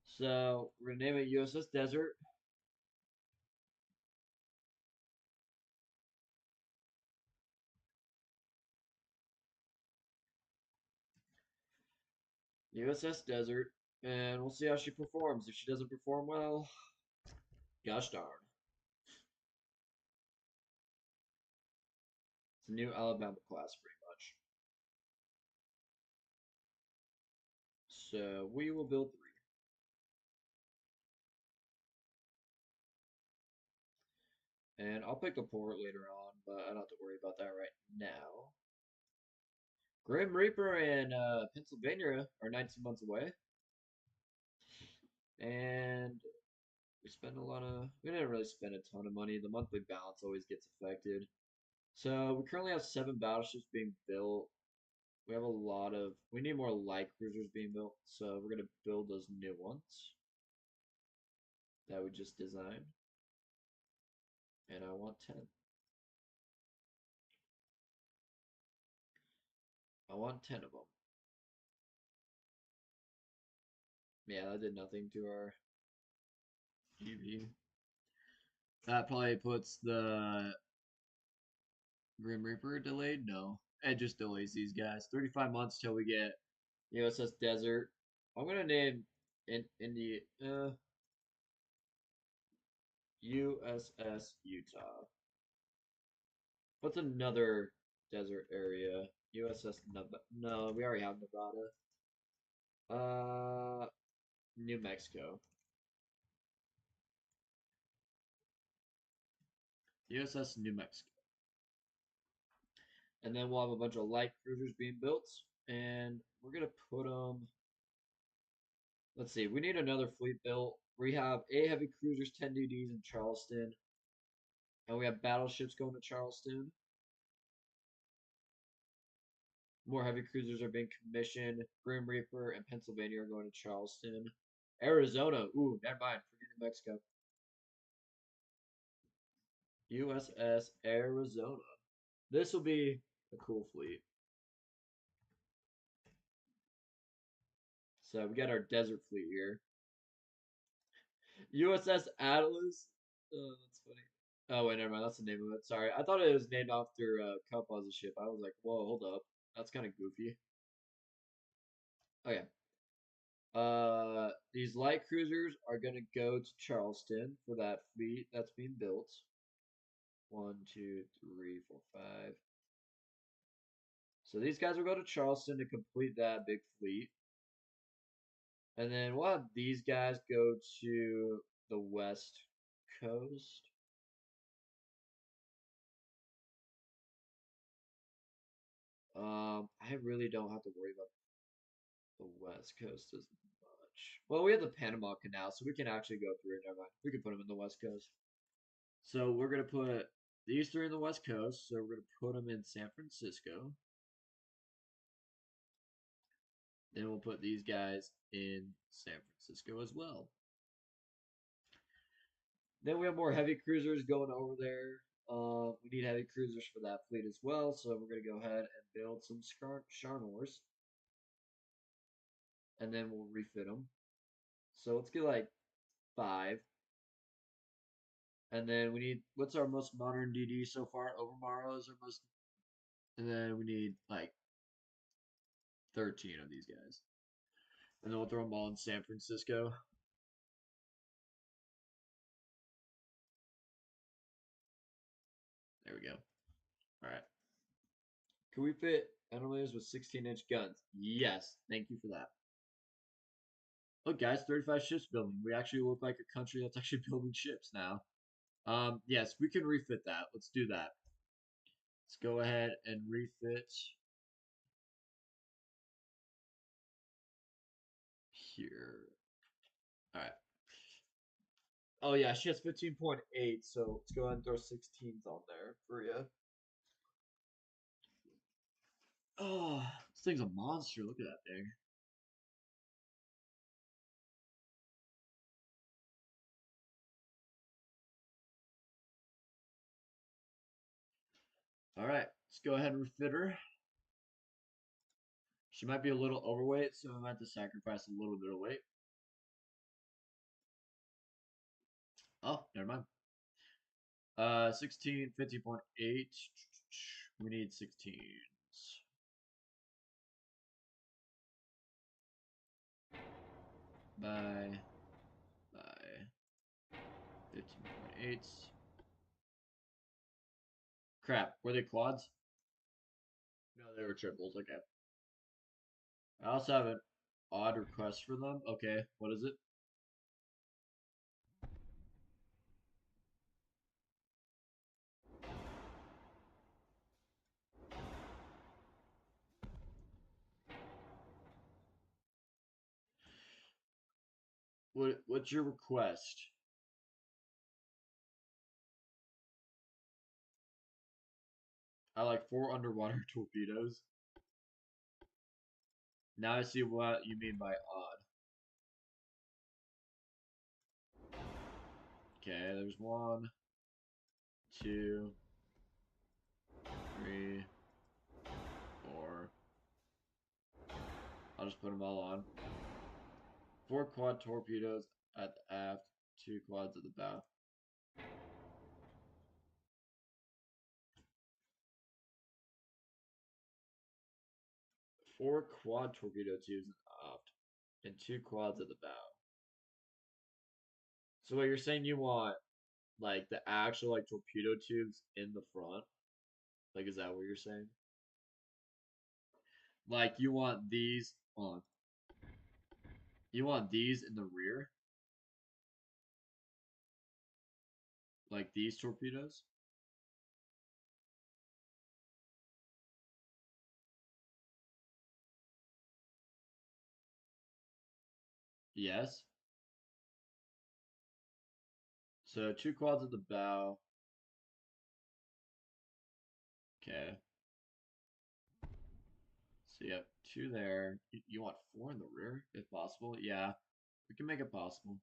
So we're gonna name it USS Desert. USS Desert, and we'll see how she performs. If she doesn't perform well, gosh darn. It's a new Alabama class, pretty much. So we will build 3. And I'll pick a port later on, but I don't have to worry about that right now. Grim Reaper and Pennsylvania are 19 months away. And we didn't really spend a ton of money. The monthly balance always gets affected. So we currently have 7 battleships being built. We have we need more light cruisers being built. So we're going to build those new ones that we just designed. And I want 10. I want 10 of them. Yeah, that did nothing to our GV. That probably puts the Grim Reaper delayed? No. It just delays these guys. 35 months till we get USS Desert. I'm gonna name in the USS Utah. What's another desert area? USS Nevada. No, we already have Nevada. Uh, New Mexico. USS New Mexico. And then we'll have a bunch of light cruisers being built, and we're gonna put them. Let's see. We need another fleet built. We have 8 heavy cruisers, 10 DDs in Charleston, and we have battleships going to Charleston. More heavy cruisers are being commissioned. Grim Reaper and Pennsylvania are going to Charleston. Arizona. Ooh, never mind. Forget New Mexico. USS Arizona. This will be a cool fleet. So we got our desert fleet here. USS Atlas. Oh, that's funny. Oh wait, never mind. That's the name of it. Sorry, I thought it was named after Kapa's ship. I was like, whoa, hold up. That's kind of goofy. Okay. These light cruisers are gonna go to Charleston for that fleet that's being built. 1, 2, 3, 4, 5. So these guys will go to Charleston to complete that big fleet. And then we'll have these guys go to the West Coast. I really don't have to worry about the West Coast as much. Well, we have the Panama Canal, so we can actually go through it. Never mind. We can put them in the West Coast. So we're gonna put these 3 in the West Coast. So we're gonna put them in San Francisco. Then we'll put these guys in San Francisco as well. Then we have more heavy cruisers going over there. We need heavy cruisers for that fleet as well, so we're gonna go ahead and build some Charnors, and then we'll refit them. So let's get like 5, and then we need what's our most modern DD so far? Overmorrow is our most, and then we need like 13 of these guys, and then we'll throw them all in San Francisco. There we go. All right. Can we fit enemies with 16-inch guns? Yes. Thank you for that. Look, guys, 35 ships building. We actually look like a country that's actually building ships now. Yes, we can refit that. Let's do that. Let's go ahead and refit here. All right. Oh yeah, she has 15.8, so let's go ahead and throw 16s on there for you. Oh, this thing's a monster. Look at that thing. All right, let's go ahead and refit her. She might be a little overweight, so I might have to sacrifice a little bit of weight. Oh, never mind. 16, 50.8. We need 16s. By 15.8. Crap, were they quads? No, they were triples. Okay. I also have Odd request for them. Okay, what is it? What's your request? I like 4 underwater torpedoes. Now I see what you mean by odd. Okay, there's 1, 2, 3, 4. I'll just put them all on. 4 quad torpedoes at the aft, 2 quads at the bow. 4 quad torpedo tubes at the aft, and 2 quads at the bow. So what you're saying, you want like the actual like torpedo tubes in the front? Like, is that what you're saying? Like you want these on. You want these in the rear? Like these torpedoes? Yes. So 2 quads at the bow. Okay. So you have 2 there. You want 4 in the rear, if possible? Yeah, we can make it possible.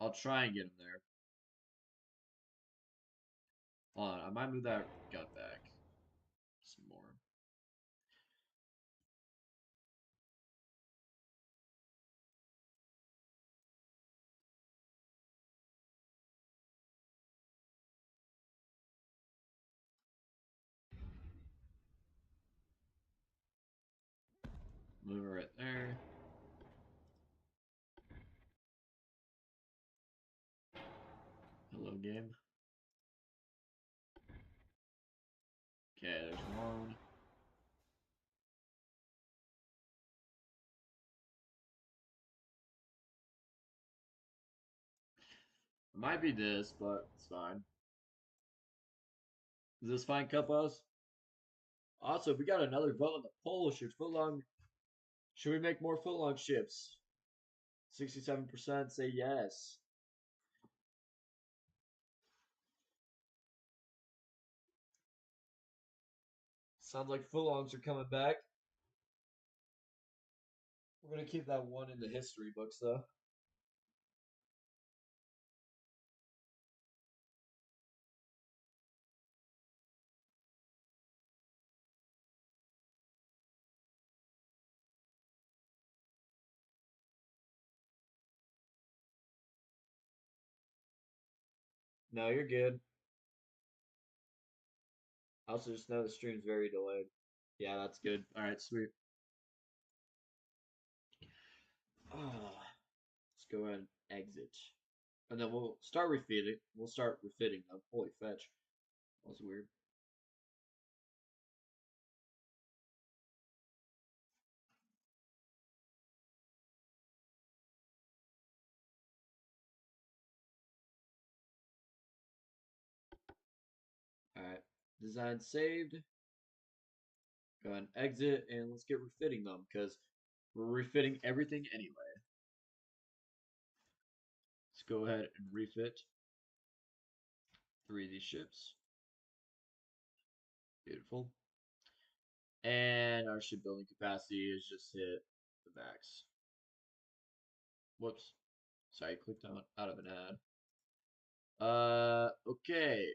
I'll try and get him there. Hold on, I might move that gun back some more. Move it right there. Hello, game. Okay, there's 1. It might be this, but it's fine. Is this fine, Cupos? Also, we got another vote on the poll. Should footlong? Should we make more footlong ships? 67% say yes. Sounds like footlongs are coming back. We're gonna keep that one in the history books, though. No, you're good. I also just know the stream's very delayed. Yeah, that's good. All right, sweet. Let's go ahead and exit. And then we'll start refitting. We'll start refitting them. Holy fetch. That was weird. Alright. Design saved. Go ahead and exit and let's get refitting them because we're refitting everything anyway. Let's go ahead and refit 3 of these ships. Beautiful. And our shipbuilding capacity is just hit the max. Whoops. Sorry, I clicked out of an ad. Okay.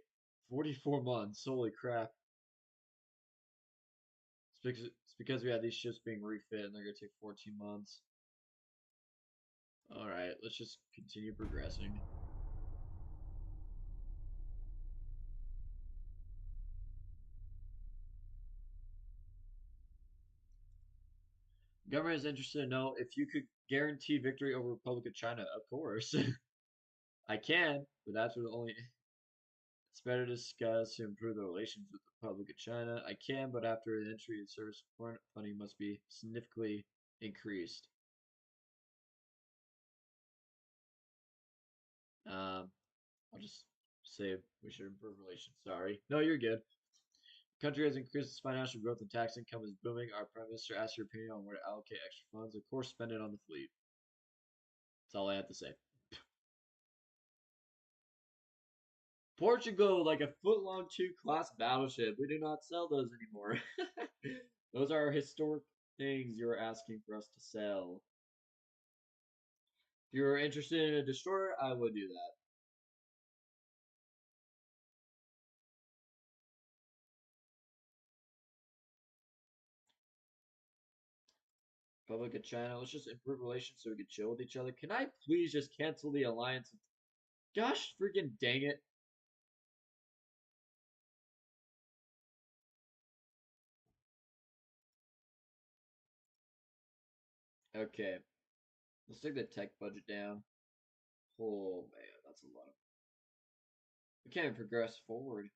44 months. Holy crap. It's because we had these ships being refit and they're gonna take 14 months. Alright, let's just continue progressing. Government is interested to know if you could guarantee victory over Republic of China. Of course. I can, but that's the only It's better to discuss to improve the relations with the Republic of China. I can, but after the entry of service, foreign funding must be significantly increased. Um, I'll just say we should improve relations. Sorry. No, you're good. The country has increased its financial growth and tax income is booming. Our Prime Minister asked your opinion on where to allocate extra funds. Of course, spend it on the fleet. That's all I have to say. Portugal, like a foot-long two-class battleship. We do not sell those anymore. Those are historic things you're asking for us to sell. If you're interested in a destroyer, I would do that. Republic of China, let's just improve relations so we can chill with each other. Can I please just cancel the alliance? Gosh, freaking dang it. Okay, let's take the tech budget down. Oh man, that's a lot of. We can't even progress forward.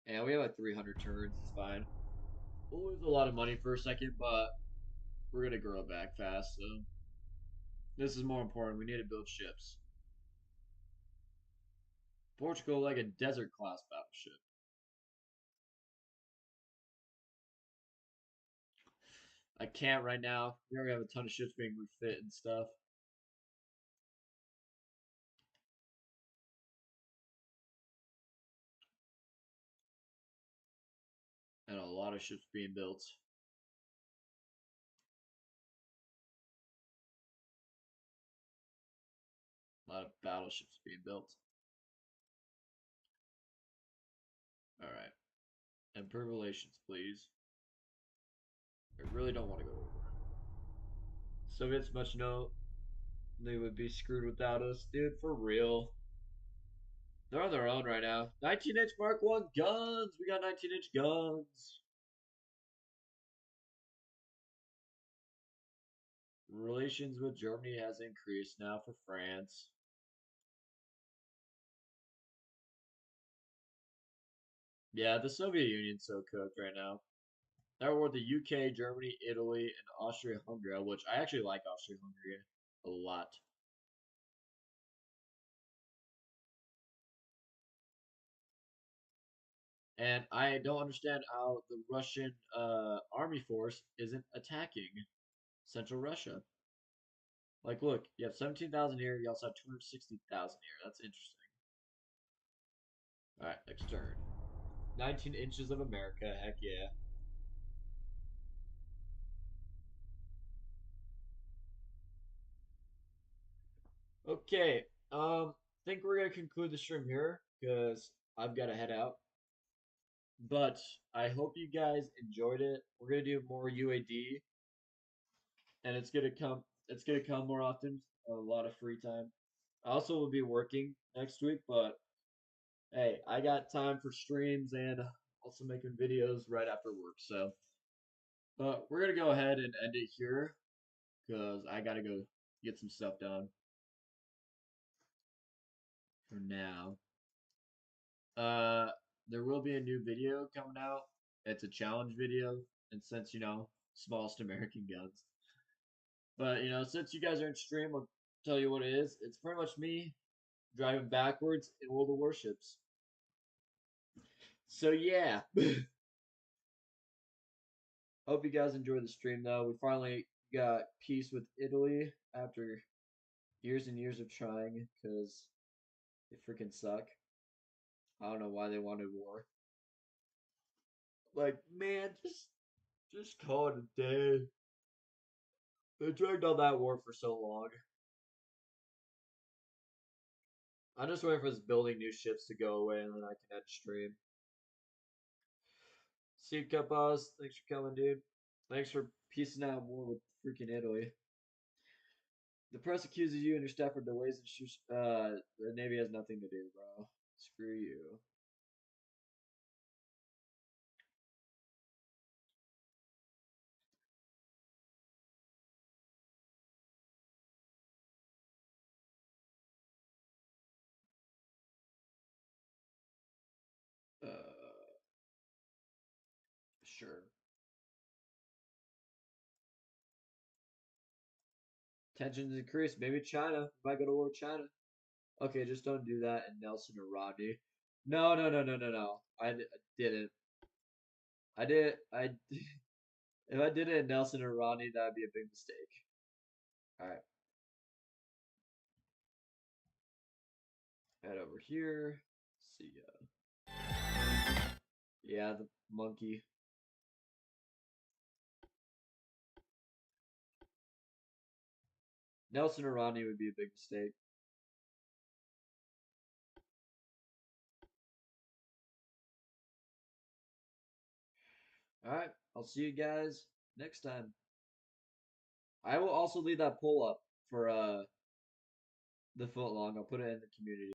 And we have like 300 turns. It's fine. We'll lose a lot of money for a second, but we're gonna grow back fast. So this is more important. We need to build ships. Portugal like a desert class battleship. I can't right now. We already have a ton of ships being refit and stuff, and a lot of ships being built. A lot of battleships being built. All right, improve relations, please. I really don't want to go to war. Soviets must know they would be screwed without us, dude. For real. They're on their own right now. 19-inch Mark 1 guns. We got 19-inch guns. Relations with Germany has increased now for France. Yeah, the Soviet Union's so cooked right now. There were the UK, Germany, Italy, and Austria-Hungary, which I actually like Austria-Hungary a lot. And I don't understand how the Russian army force isn't attacking Central Russia. Like, look, you have 17,000 here. You also have 260,000 here. That's interesting. All right, next turn. 19 inches of America. Heck yeah. Okay. Think we're gonna conclude the stream here because I've got to head out. But I hope you guys enjoyed it. We're gonna do more UAD, and it's gonna come. It's gonna come more often. A lot of free time. I also will be working next week, but hey, I got time for streams and also making videos right after work. So, but we're gonna go ahead and end it here because I gotta go get some stuff done for now. Uh, there will be a new video coming out. It's a challenge video, and since smallest American guns. But since you guys are in stream, I'll tell you what it is. It's pretty much me driving backwards in World of Warships. So yeah. Hope you guys enjoyed the stream though. We finally got peace with Italy after years and years of trying because they freaking suck. I don't know why they wanted war. Like, man, just call it a day. They dragged on that war for so long. I'm just waiting for this building new ships to go away and then I can end stream. See you, boss. Thanks for coming, dude. Thanks for piecing out war with freaking Italy. The press accuses you and your staff of delays and shoots. The Navy has nothing to do, bro. Screw you. Sure. Tensions increase. Maybe China. We might go to war with China. Okay, just don't do that. And Nelson or Rodney. No, no, no, no, no, no. I didn't. I did. If I did it in Nelson or Rodney, that would be a big mistake. All right, head over here. See ya. Yeah, the monkey. Nelson or Rodney would be a big mistake. All right, I'll see you guys next time. I will also leave that poll up for the foot long. I'll put it in the community.